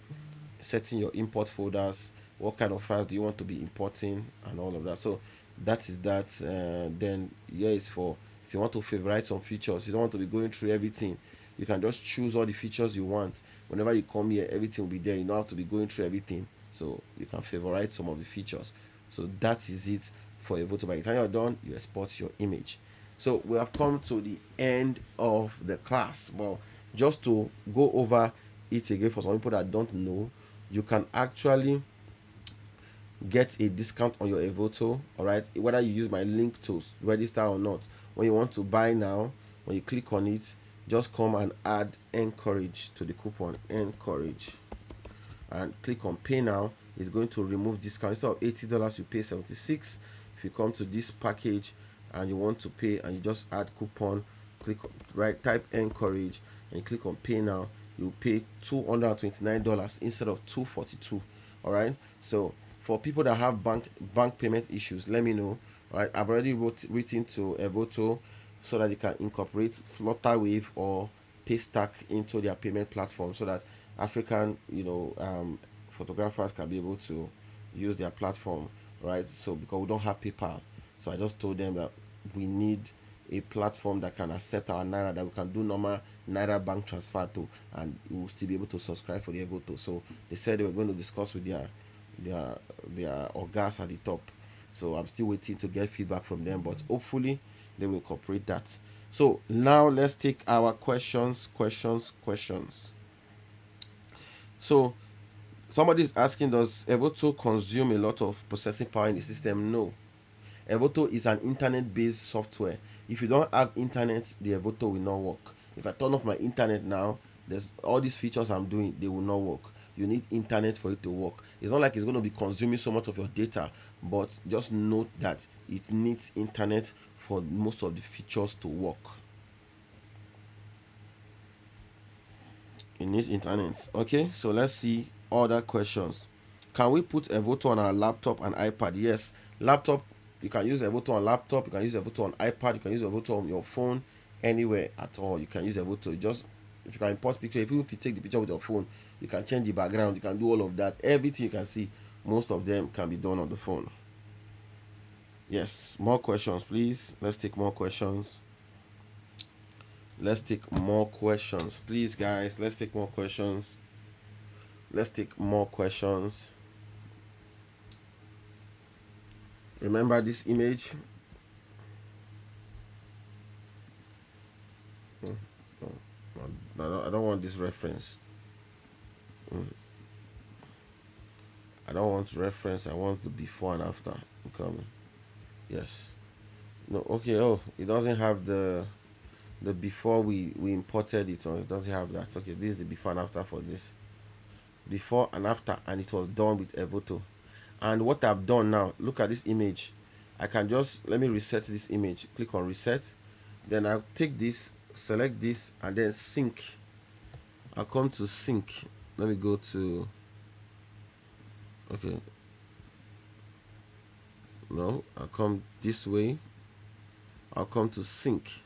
Speaker 1: setting your import folders. What kind of files do you want to be importing and all of that. So that is that. Then here is for if you want to favorite some features. You don't want to be going through everything. You can just choose all the features you want. Whenever you come here, everything will be there. You don't have to be going through everything. So you can favorite some of the features. So that is it for Evoto. By the time you're done, you export your image. So we have come to the end of the class. Well, just to go over it again for some people that don't know, you can actually get a discount on your Evoto, all right, whether you use my link to register or not. When you want to buy now, when you click on it, just come and add encourage to the coupon, encourage, and click on pay now. It's going to remove discount. Instead of $80, you pay 76. If you come to this package and you want to pay and you just add coupon, click right, type encourage and you click on pay now, you pay $229 instead of $242. All right, so for people that have bank payment issues, let me know. All right, I've already written to Evoto so that they can incorporate Flutterwave or Paystack into their payment platform, so that African photographers can be able to use their platform, right? So because we don't have PayPal, so I just told them that we need a platform that can accept our naira, that we can do normal naira bank transfer to, and we will still be able to subscribe for the Evoto. So they said they were going to discuss with their orgas at the top. So I'm still waiting to get feedback from them, but hopefully they will incorporate that. So now let's take our questions. So somebody is asking, does Evoto consume a lot of processing power in the system? No. Evoto is an internet-based software. If you don't have internet, the Evoto will not work. If I turn off my internet now, there's all these features I'm doing, they will not work. You need internet for it to work. It's not like it's going to be consuming so much of your data, but just note that it needs internet for most of the features to work. It needs internet. Okay, so let's see other questions. Can we put Evoto on our laptop and iPad? Yes, laptop. You can use Evoto on laptop. You can use Evoto on iPad. You can use Evoto on your phone. Anywhere at all, you can use Evoto. Just if you can import picture, if you take the picture with your phone, you can change the background. You can do all of that. Everything you can see, most of them can be done on the phone. Yes, more questions, please. Let's take more questions. Let's take more questions, please, guys. Let's take more questions. Let's take more questions. Remember this image. I don't want this reference. I don't want reference. I want the before and after. I'm coming. Yes. No. Okay. Oh, it doesn't have the before we imported it, or it doesn't have that. Okay. This is the before and after for this. Before and after, and it was done with Evoto. And what I've done now, look at this image. I can just let me reset this image. Click on reset. Then I'll take this, select this, and then sync. I'll come to sync. Let me go to, okay, no, I'll come this way. I'll come to sync.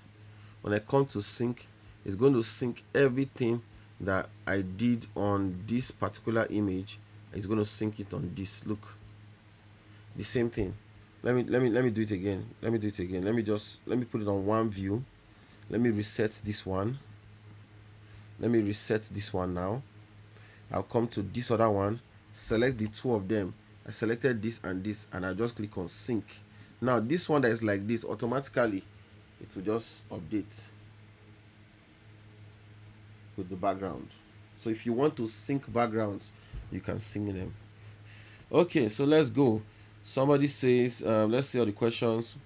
Speaker 1: When I come to sync, it's going to sync everything that I did on this particular image. It's going to sync it on this. Look, the same thing. Let me do it again. Let me do it again. Let me put it on one view. Let me reset this one. Let me reset this one now. I'll come to this other one, select the two of them. I selected this, and I just click on sync. Now this one that is like this, automatically it will just update with the background. So if you want to sync backgrounds, you can sync them. Okay, so let's go. Somebody says, let's see all the questions.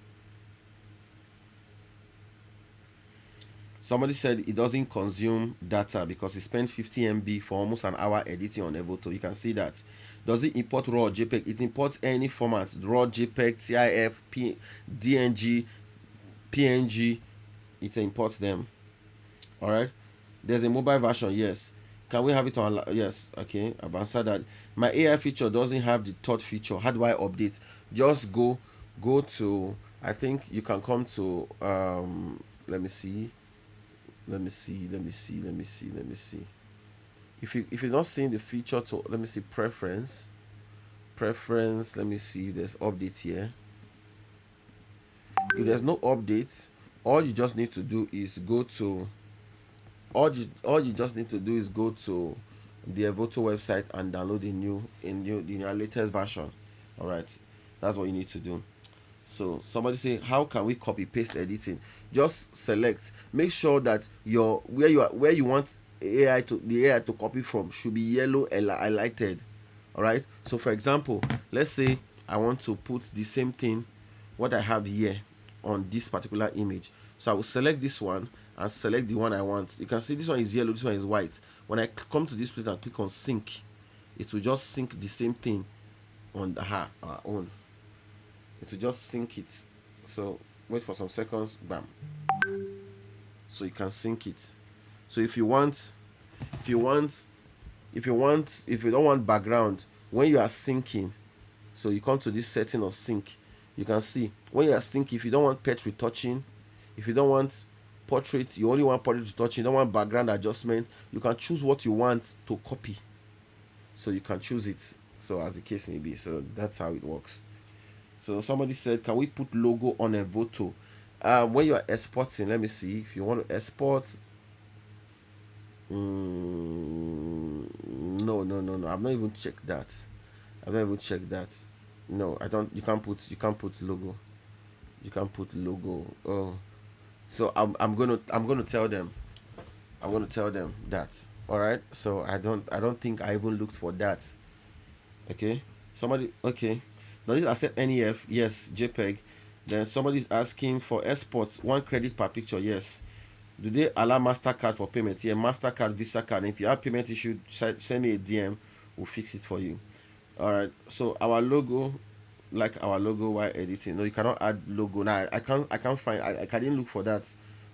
Speaker 1: Somebody said it doesn't consume data because it spent 50 MB for almost an hour editing on Evoto. You can see that. Does it import raw JPEG? It imports any format: raw JPEG, TIF, DNG, PNG. It imports them. All right. There's a mobile version. Yes. Can we have it on? Yes. Okay. I've answered that. My AI feature doesn't have the third feature. How do I update? Just go to. I think you can come to. Let me see. If you're not seeing the feature, to let me see preference. Let me see if there's update here. If there's no update, all you just need to do is go to the Evoto website and download the latest version. All right, that's what you need to do. So somebody say, how can we copy paste editing? Just select, make sure that where you want the AI to copy from should be yellow highlighted. All right, so for example, let's say I want to put the same thing what I have here on this particular image. So I will select this one and select the one I want. You can see this one is yellow, this one is white. When I come to this place and click on sync, it will just sync the same thing on our own. It will just sync it. So wait for some seconds, bam. So you can sync it. So if you don't want background when you are syncing, so you come to this setting of sync. You can see when you are syncing, if you don't want pet retouching, if you don't want portrait, you only want portrait retouching, you don't want background adjustment, you can choose what you want to copy. So you can choose it. So as the case may be. So that's how it works. So somebody said, can we put logo on Evoto? When you are exporting, let me see. If you want to export, no. I've not even checked that. No, I don't. You can't put logo. You can't put logo. Oh, so I'm gonna tell them. I'm gonna tell them that. All right. So I don't think I even looked for that. Okay. Somebody. Okay. Does it accept NEF? Yes. JPEG. Then somebody's asking for exports, 1 credit per picture. Yes. Do they allow MasterCard for payment? Yeah, MasterCard, Visa card. And if you have payment issue, send me a DM. We'll fix it for you. All right. So our logo, while editing. No, you cannot add logo. Now I can't find. I didn't look for that.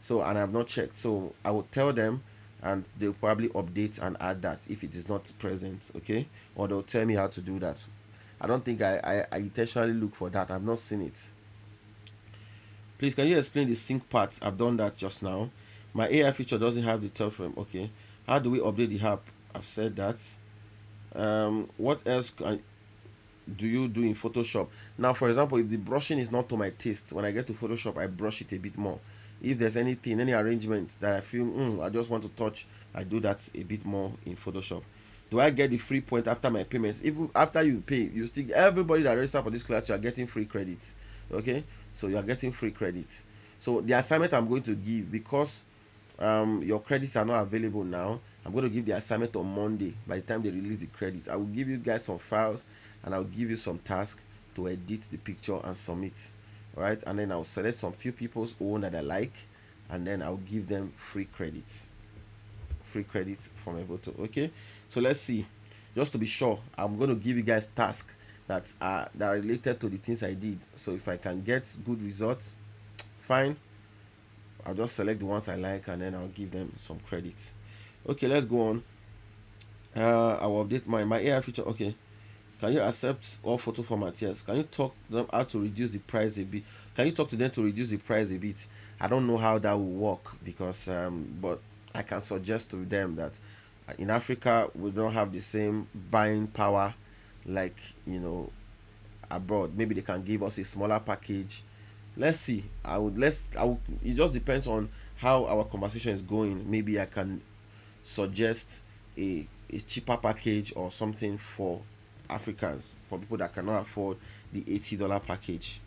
Speaker 1: So and I have not checked. So I will tell them and they'll probably update and add that if it is not present, okay, or they'll tell me how to do that. I don't think I intentionally look for that. I've not seen it. Please, can you explain the sync part? I've done that just now. My AI feature doesn't have the tail frame. Okay, how do we update the app? I've said that. What else do you do in Photoshop? Now, for example, if the brushing is not to my taste, when I get to Photoshop, I brush it a bit more. If there's anything, any arrangement that I feel I just want to touch, I do that a bit more in Photoshop. Do I get the free point after my payment? Even after you pay, you still, everybody that register for this class, you are getting free credits. Okay, so you are getting free credits. So the assignment I'm going to give, because your credits are not available now, I'm going to give the assignment on Monday. By the time they release the credit, I will give you guys some files, and I'll give you some tasks to edit the picture and submit. All right, and then I'll select some few people's own that I like, and then I'll give them free credits from Evoto. Okay, so let's see. Just to be sure, I'm going to give you guys tasks that are related to the things I did. So if I can get good results, fine. I'll just select the ones I like, and then I'll give them some credits. Okay, let's go on. I'll update my AI feature. Okay, can you accept all photo formats? Yes. Can you talk to them how to reduce the price a bit? Can you talk to them to reduce the price a bit? I don't know how that will work, because but I can suggest to them that in Africa we don't have the same buying power like, abroad. Maybe they can give us a smaller package. Let's see. It just depends on how our conversation is going. Maybe I can suggest a cheaper package or something for Africans, for people that cannot afford the $80 package.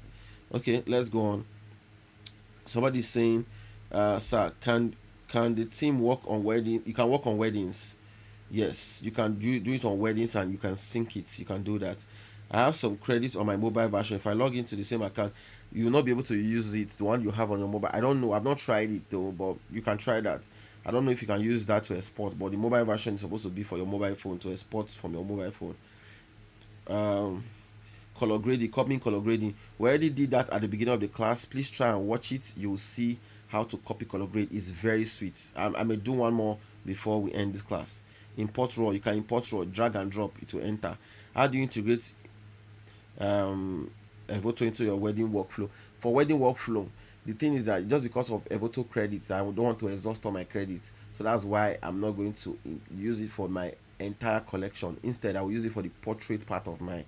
Speaker 1: Okay, let's go on. Somebody's saying, sir, can the team work on wedding? You can work on weddings. Yes, you can do it on weddings, and you can sync it. You can do that. I have some credit on my mobile version. If I log into the same account, you will not be able to use it, the one you have on your mobile. I don't know. I've not tried it though, but you can try that. I don't know if you can use that to export, but the mobile version is supposed to be for your mobile phone, to export from your mobile phone. Um, Color grading, copying color grading. We already did that at the beginning of the class. Please try and watch it. You will see how to copy color grade. It's very sweet. I may do one more before we end this class. Import raw. You can import raw, drag and drop. It will enter. How do you integrate Evoto into your wedding workflow? For wedding workflow, the thing is that just because of Evoto credits, I don't want to exhaust all my credits. So that's why I'm not going to use it for my entire collection. Instead, I will use it for the portrait part of my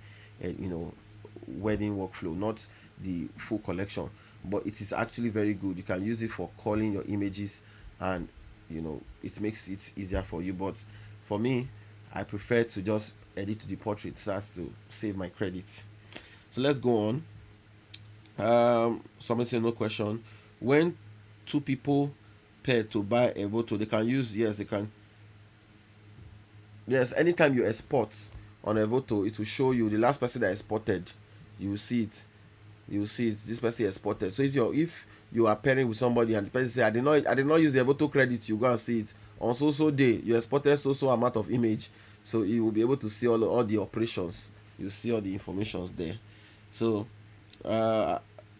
Speaker 1: wedding workflow, not the full collection. But it is actually very good. You can use it for calling your images, and it makes it easier for you. But for me, I prefer to just edit to the portrait, so as to save my credits. So let's go on. Somebody say no question. When two people pair to buy a Evoto, they can use, yes, they can. Yes, anytime you export on Evoto, it will show you the last person that exported. You will see it. You will see it. This person exported. So if you are pairing with somebody and the person say, I did not use the Evoto credit, you go and see it on so day you exported so amount of image. So you will be able to see all the operations. You see all the informations there. So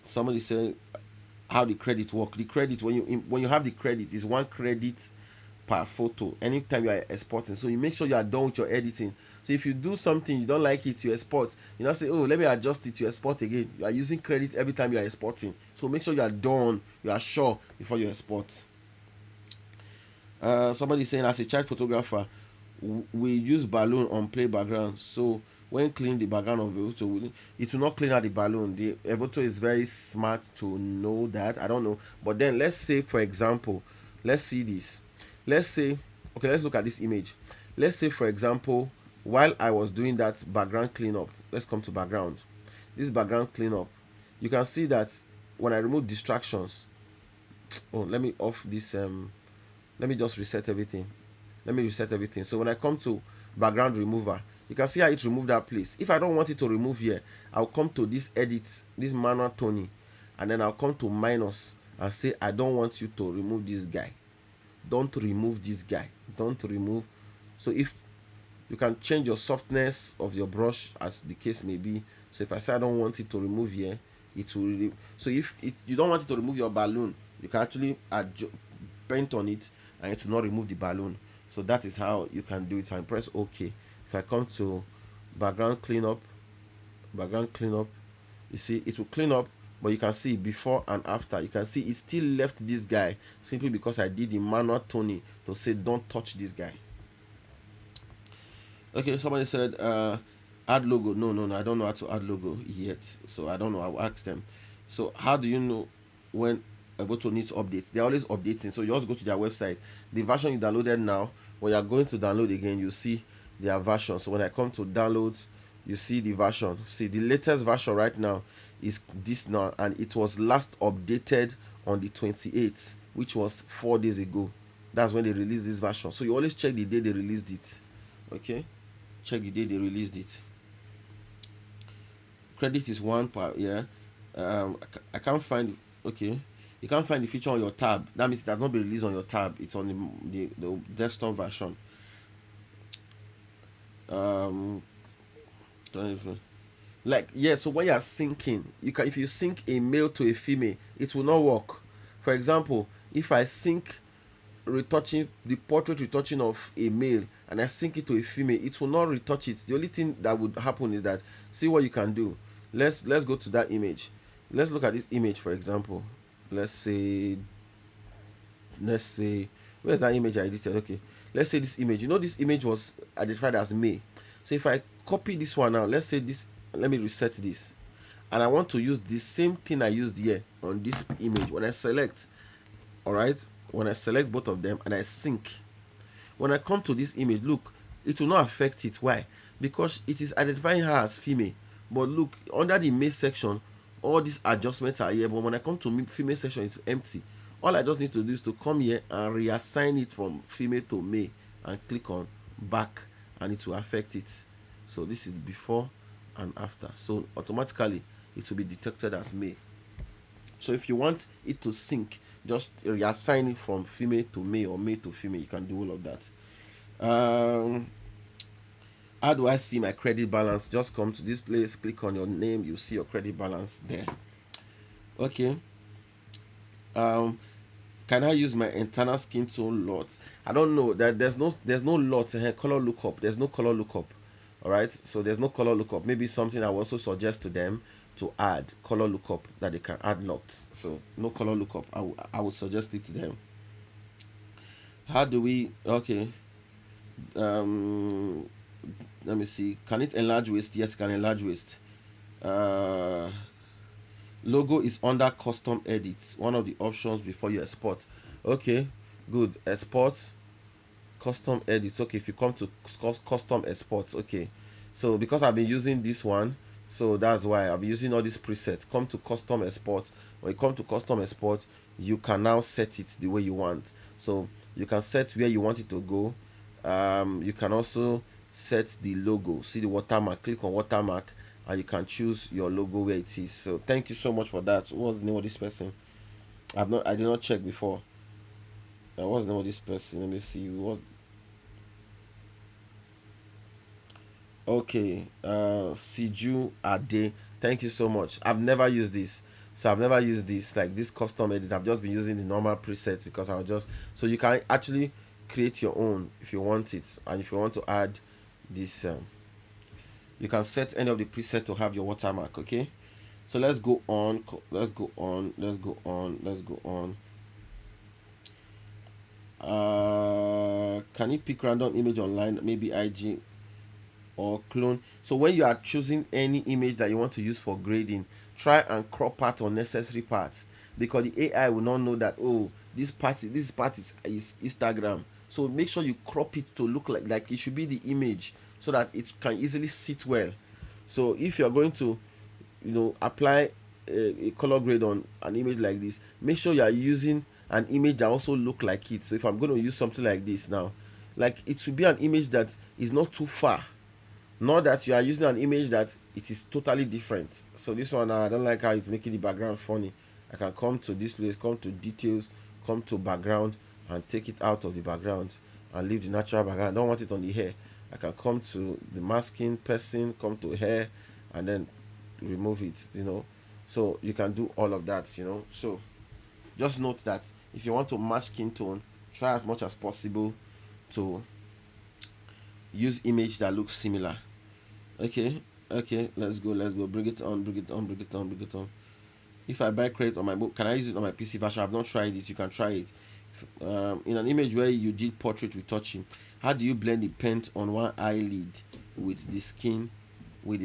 Speaker 1: somebody said how the credit work. The credit, when you have the credit, is one credit per photo anytime you are exporting. So you make sure you are done with your editing. So if you do something you don't like it, you export, you now say, oh, let me adjust it, you export again. You are using credit every time you are exporting. So make sure you are done, you are sure before you export. Somebody saying, as a child photographer, we use balloon on play background. So when clean the background of Evoto, it will not clean out the balloon. The Evoto is very smart to know that. I don't know, but then let's say, for example, let's see this. Let's say, okay, let's look at this image. Let's say, for example, while I was doing that background cleanup, let's come to background. This background cleanup, you can see that when I remove distractions, oh, let me off this. Let me just reset everything. Let me reset everything. So when I come to background remover, you can see how it removed that place. If I don't want it to remove here, I'll come to this edit, this manual toning, and then I'll come to minus and say, I don't want you to remove this guy. Don't remove this guy. Don't remove. So if you can change your softness of your brush, as the case may be. So if I say I don't want it to remove here, it will. So if you don't want it to remove your balloon, you can actually paint on it and it will not remove the balloon. So that is how you can do it. So I press OK. If I come to background cleanup, you see it will clean up, but you can see before and after. You can see it still left this guy simply because I did the manual toning to say don't touch this guy. Okay, somebody said add logo. No, I don't know how to add logo yet, so I don't know. I'll ask them. So how do you know when Evoto needs updates? They're always updating, so you just go to their website. The version you downloaded now, when you're going to download again, you see their version. So when I come to downloads, you see the version. See, the latest version right now is this now, and it was last updated on the 28th, which was 4 days ago. That's when they released this version. So you always check the day they released it. Okay, check the day they released it. Credit is one part. Yeah, I can't find. Okay, you can't find the feature on your tab. That means it has not been released on your tab. It's on the desktop version. um don't even, like, yeah, so when you're syncing, you can, if you sync a male to a female, it will not work. For example, if I sync retouching, the portrait retouching of a male, and I sync it to a female, it will not retouch it. The only thing that would happen is that, see what you can do. Let's go to that image. Let's look at this image, for example. Let's say where's that image I edited? Okay, let's say this image, this image was identified as May. So if I copy this one now, let's say this, let me reset this, and I want to use the same thing I used here on this image. When I select, all right, when I select both of them and I sync, when I come to this image, look, it will not affect it. Why? Because it is identifying her as female. But look, under the male section, all these adjustments are here, but when I come to female section, it's empty. All I just need to do is to come here and reassign it from female to male and click on back, and it will affect it. So this is before and after, so automatically it will be detected as male. So if you want it to sync, just reassign it from female to male or male to female. You can do all of that. How do I see my credit balance? Just come to this place, click on your name, you see your credit balance there. Okay. Can I use my internal skin tone lots? I don't know. That there's no lots here. Color lookup. There's no color lookup. All right. So there's no color lookup. Maybe something I will also suggest to them to add color lookup, that they can add lots. So no color lookup. I would suggest it to them. How do we? Okay. Let me see. Can it enlarge waist? Yes, it can enlarge waist. Logo is under custom edits, one of the options before you export. Okay, good. Export, custom edits. Okay, if you come to custom exports, okay, so because I've been using this one, so that's why I've been using all these presets. Come to custom exports. When you come to custom export, you can now set it the way you want. So you can set where you want it to go. You can also set the logo. See the watermark, click on watermark, and you can choose your logo where it is. So thank you so much for that. What's the name of this person? I did not check before. What's the name of this person? Let me see. What? Okay. Siju Ade. Thank you so much. I've never used this. So I've never used this, like this custom edit. I've just been using the normal presets because I'll just, so you can actually create your own if you want it. And if you want to add this, you can set any of the preset to have your watermark. Okay, so let's go on. Can you pick random image online, maybe IG or clone? So when you are choosing any image that you want to use for grading, try and crop out unnecessary parts, because the AI will not know that, oh, this part is Instagram. So make sure you crop it to look like it should be the image, so that it can easily sit well. So if you're going to apply a color grade on an image like this, make sure you are using an image that also look like it. So if I'm going to use something like this now, like, it should be an image that is not too far, not that you are using an image that it is totally different. So this one, I don't like how it's making the background funny. I can come to this place, come to details, come to background, and take it out of the background and leave the natural background. I don't want it on the hair. I can come to the masking person, come to hair, and then remove it. So you can do all of that. So just note that If you want to match skin tone, try as much as possible to use image that looks similar. Okay, okay, let's go, bring it on, bring it on. If I buy credit on my book, can I use it on my PC version? I've not tried it. You can try it. In an image where you did portrait retouching, how do you blend the paint on one eyelid with the skin? You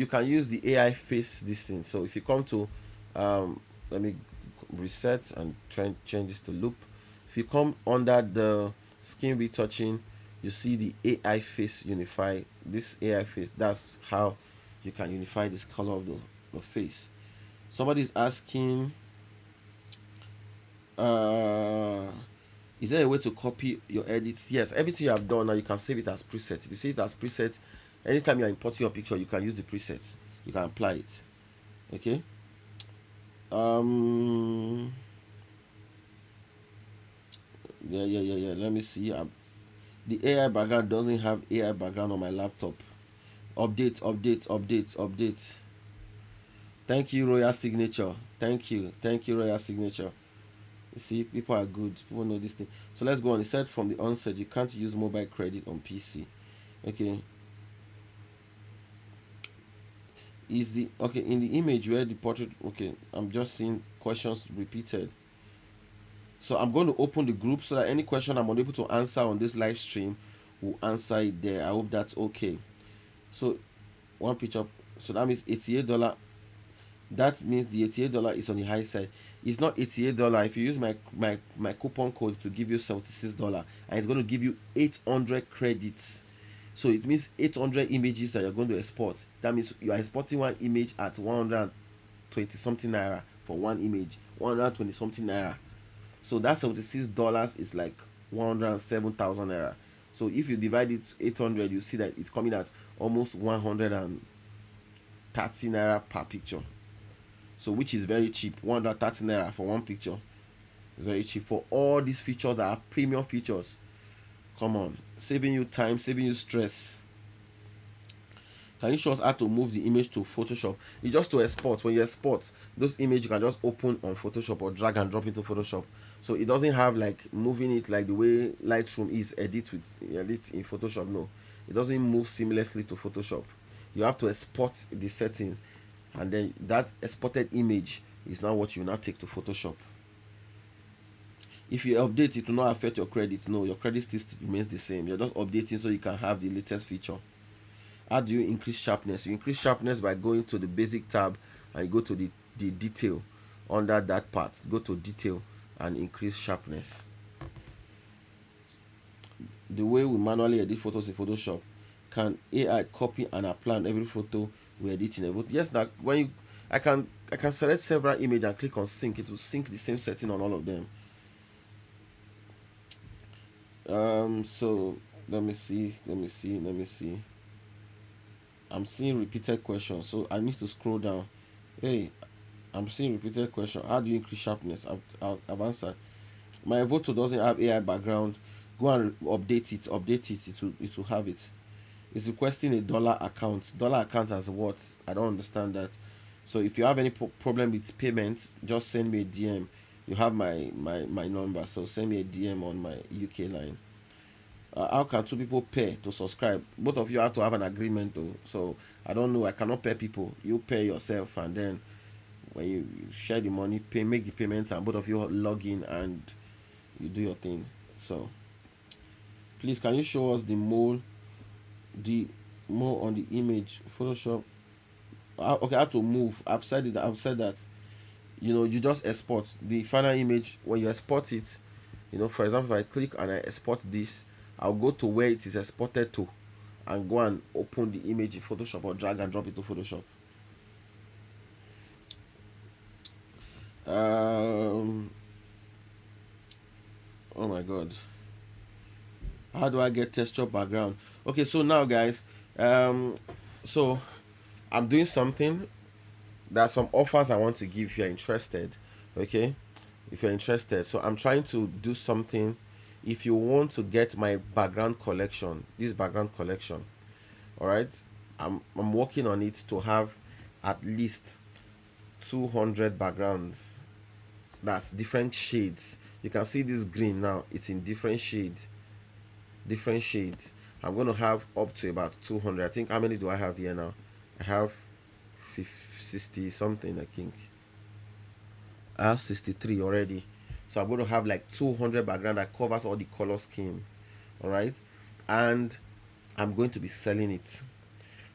Speaker 1: can use the AI face this thing. So if you come to, let me reset and try and change this to loop. If you come under the skin retouching, you see the AI face unify. This AI face, that's how you can unify this color of the face. Somebody's asking, uh is there a way to copy your edits? Yes, everything you have done now, you can save it as preset. If you save it as preset, anytime you're importing your picture, you can use the presets, you can apply it. Okay. um yeah, let me see. The AI background doesn't have AI background on my laptop. Update. Thank you, Royal Signature. Thank you, Royal Signature. You see, people are good, people know this thing. So let's go on. It said from the onset you can't use mobile credit on PC. Okay. Is the okay in the image where the portrait? Okay, I'm just seeing questions repeated. So I'm going to open the group so that any question I'm unable to answer on this live stream will answer it there. I hope that's okay. So one picture, so that means $88. That means the $88 is on the high side. It's not $88. If you use my coupon code to give you $76, and it's going to give you 800 credits. So it means 800 images that you're going to export. That means you are exporting one image at 120 something naira for one image. 120 something naira. So that $76 is like 107,000 naira. So if you divide it 800, you see that it's coming at almost 130 naira per picture. So which is very cheap. 130 naira for one picture. Very cheap for all these features that are premium features. Come on, saving you time, saving you stress. Can you show us how to move the image to Photoshop? It's just to export. When you export those images, you can just open on Photoshop or drag and drop into Photoshop. So it doesn't have like moving it like the way Lightroom is edit in Photoshop. No, it doesn't move seamlessly to Photoshop. You have to export the settings, and then that exported image is now what you now take to Photoshop. If you update, it will not affect your credit. No, your credit still remains the same. You're just updating so you can have the latest feature. How do you increase sharpness? You increase sharpness by going to the basic tab and you go to the detail. Under that part, go to detail and increase sharpness. The way we manually edit photos in Photoshop, can AI copy and apply on every photo we edit in Evoto? Yes, that when you I can select several images and click on sync. It will sync the same setting on all of them. So let me see. I'm seeing repeated questions, so I need to scroll down. Hey, I'm seeing repeated question. How do you increase sharpness? I've answered. My Evoto doesn't have AI background. Go and update it. It will have it. It's requesting a dollar account. Dollar account as what? I don't understand that. So if you have any problem with payment, just send me a DM. You have my number, so send me a DM on my UK line. How can two people pay to subscribe? Both of you have to have an agreement though. So I don't know. I cannot pay people. You pay yourself, and then when you share the money, make the payment, and both of you log in and you do your thing. So please, can you show us the more on the image Photoshop? Okay, how to move. I've said that. You just export the final image. When you export it, for example, if I click and I export this, I'll go to where it is exported to and go and open the image in Photoshop or drag and drop it to Photoshop. Oh my god, how do I get texture background? Okay, so now guys, so I'm doing something. There are some offers I want to give if you're interested. Okay, if you're interested, so I'm trying to do something. If you want to get my background collection, this background collection, all right, I'm working on it to have at least 200 backgrounds. That's different shades. You can see this green now, it's in different shades. Different shades. I'm going to have up to about 200. I think, how many do I have here now? I have 60 something, I think. I have 63 already. So I'm going to have like 200 background that covers all the color scheme. All right. And I'm going to be selling it.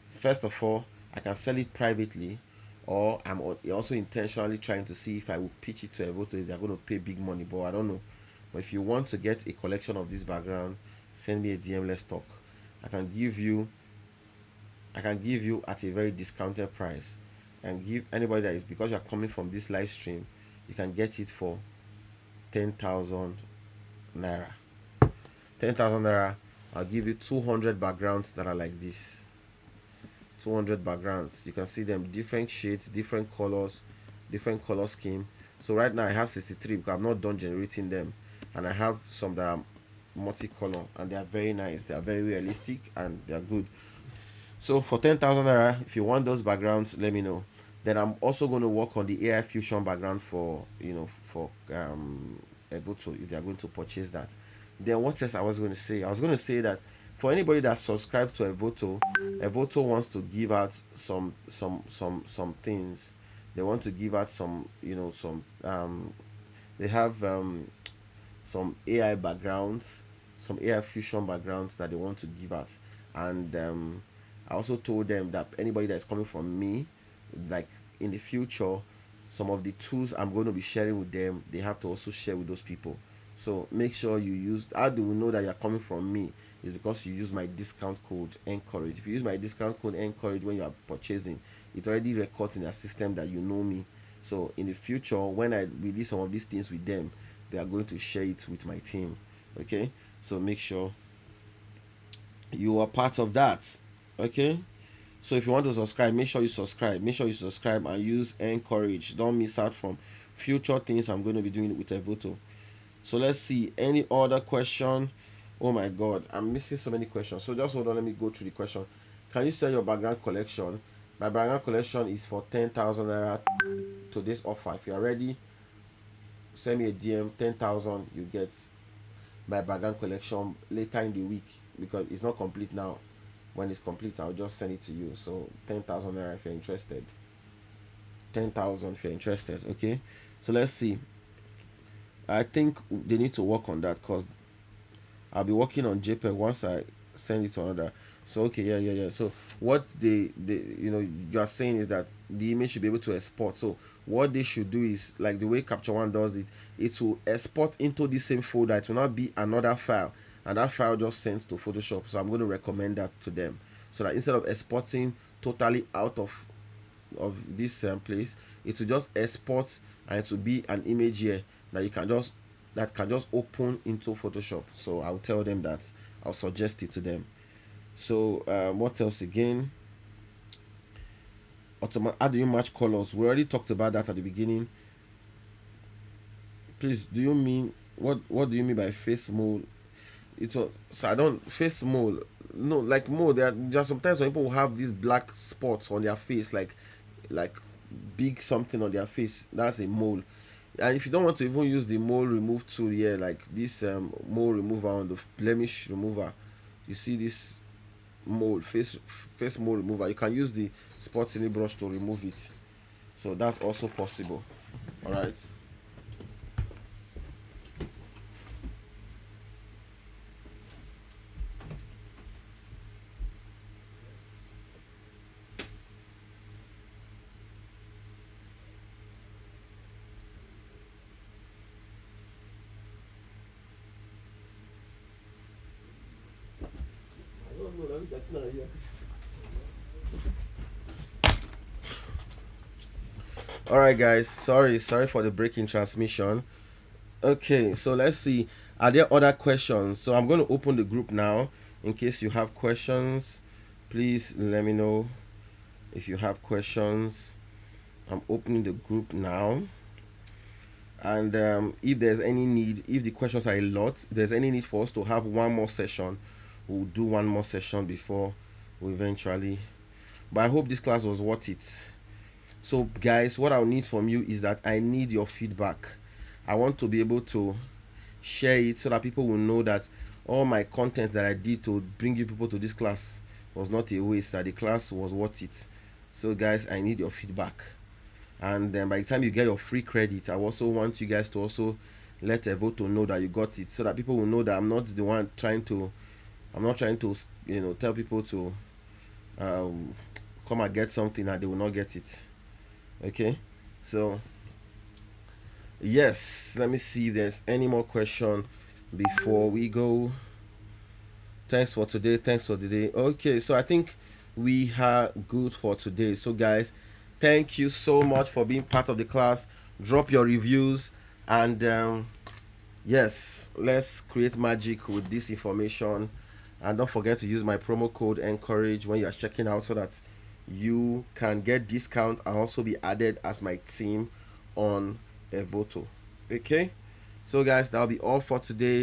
Speaker 1: First of all, I can sell it privately, or I'm also intentionally trying to see if I will pitch it to Evoto. They're going to pay big money, but I don't know. But if you want to get a collection of this background, send me a DM. Let's talk. I can give you I can give you at a very discounted price, and give anybody that is, because you're coming from this live stream, you can get it for 10,000 naira. 10,000 naira. I'll give you 200 backgrounds that are like this. 200 backgrounds. You can see them different shades, different colors, different color scheme. So right now I have 63 because I'm not done generating them, and I have some that are multicolor, and they are very nice. They are very realistic and they are good. So for 10,000 naira, if you want those backgrounds, let me know. Then I'm also going to work on the AI fusion background for, for Evoto, if they are going to purchase that. Then what else I was going to say? I was going to say that for anybody that subscribed to Evoto, Evoto wants to give out some things. They want to give out some, some they have some AI backgrounds, some AI fusion backgrounds that they want to give out. And I also told them that anybody that's coming from me, like in the future, some of the tools I'm going to be sharing with them, they have to also share with those people. So make sure you use. How do we know that you're coming from me? Is because you use my discount code Encourage. If you use my discount code Encourage when you are purchasing, it already records in their system that you know me. So in the future, when I release some of these things with them, they are going to share it with my team. Okay, so make sure you are part of that. Okay, so if you want to subscribe, make sure you subscribe. Make sure you subscribe and use Encourage. Don't miss out from future things I'm going to be doing with Evoto. So let's see, any other question? Oh my god, I'm missing so many questions. So just hold on, let me go through the question. Can you sell your background collection? My background collection is for 10,000 naira to this offer. If you are ready, send me a DM. 10,000, you get my background collection later in the week, because it's not complete now. When it's complete, I'll just send it to you. So 10,000 naira if you're interested. 10,000 if you're interested. Okay, so let's see. I think they need to work on that, because I'll be working on JPEG once I send it to another. So okay, yeah. So what they you are saying is that the image should be able to export. So what they should do is, like the way Capture One does it, it will export into the same folder. It will not be another file, and that file just sends to Photoshop. So I'm going to recommend that to them, so that instead of exporting totally out of this place, it will just export, and it will be an image here that you can just open into Photoshop. So I'll tell them that. I'll suggest it to them. So what else again? How do you match colors? We already talked about that at the beginning. Please, do you mean what do you mean by face mold? So I don't face mold. No, like mold. There are sometimes when people have these black spots on their face, like big something on their face. That's a mole. And if you don't want to even use the mole remove tool here, like this mole remover on the blemish remover, you see this mole face mole remover, you can use the spot in the brush to remove it. So that's also possible. All right. All right, guys. Sorry for the breaking transmission. Okay, so let's see. Are there other questions? So I'm going to open the group now. In case you have questions, please let me know. If you have questions, I'm opening the group now. And if there's any need, if the questions are a lot, if there's any need for us to have one more session, we'll do one more session before we eventually. But I hope this class was worth it. So guys, what I'll need from you is that I need your feedback. I want to be able to share it so that people will know that all my content that I did to bring you people to this class was not a waste, that the class was worth it. So guys, I need your feedback. And then by the time you get your free credit, I also want you guys to also let Evoto know that you got it, so that people will know that I'm not the one trying to, I'm not trying to, tell people to um, come and get something and they will not get it. Okay, so yes, let me see if there's any more question before we go. Thanks for today. Thanks for today. Okay, so I think we are good for today. So guys, thank you so much for being part of the class. Drop your reviews, and yes, let's create magic with this information. And don't forget to use my promo code encourage when you are checking out, so that you can get discount and also be added as my team on Evoto. Okay, so guys, that'll be all for today.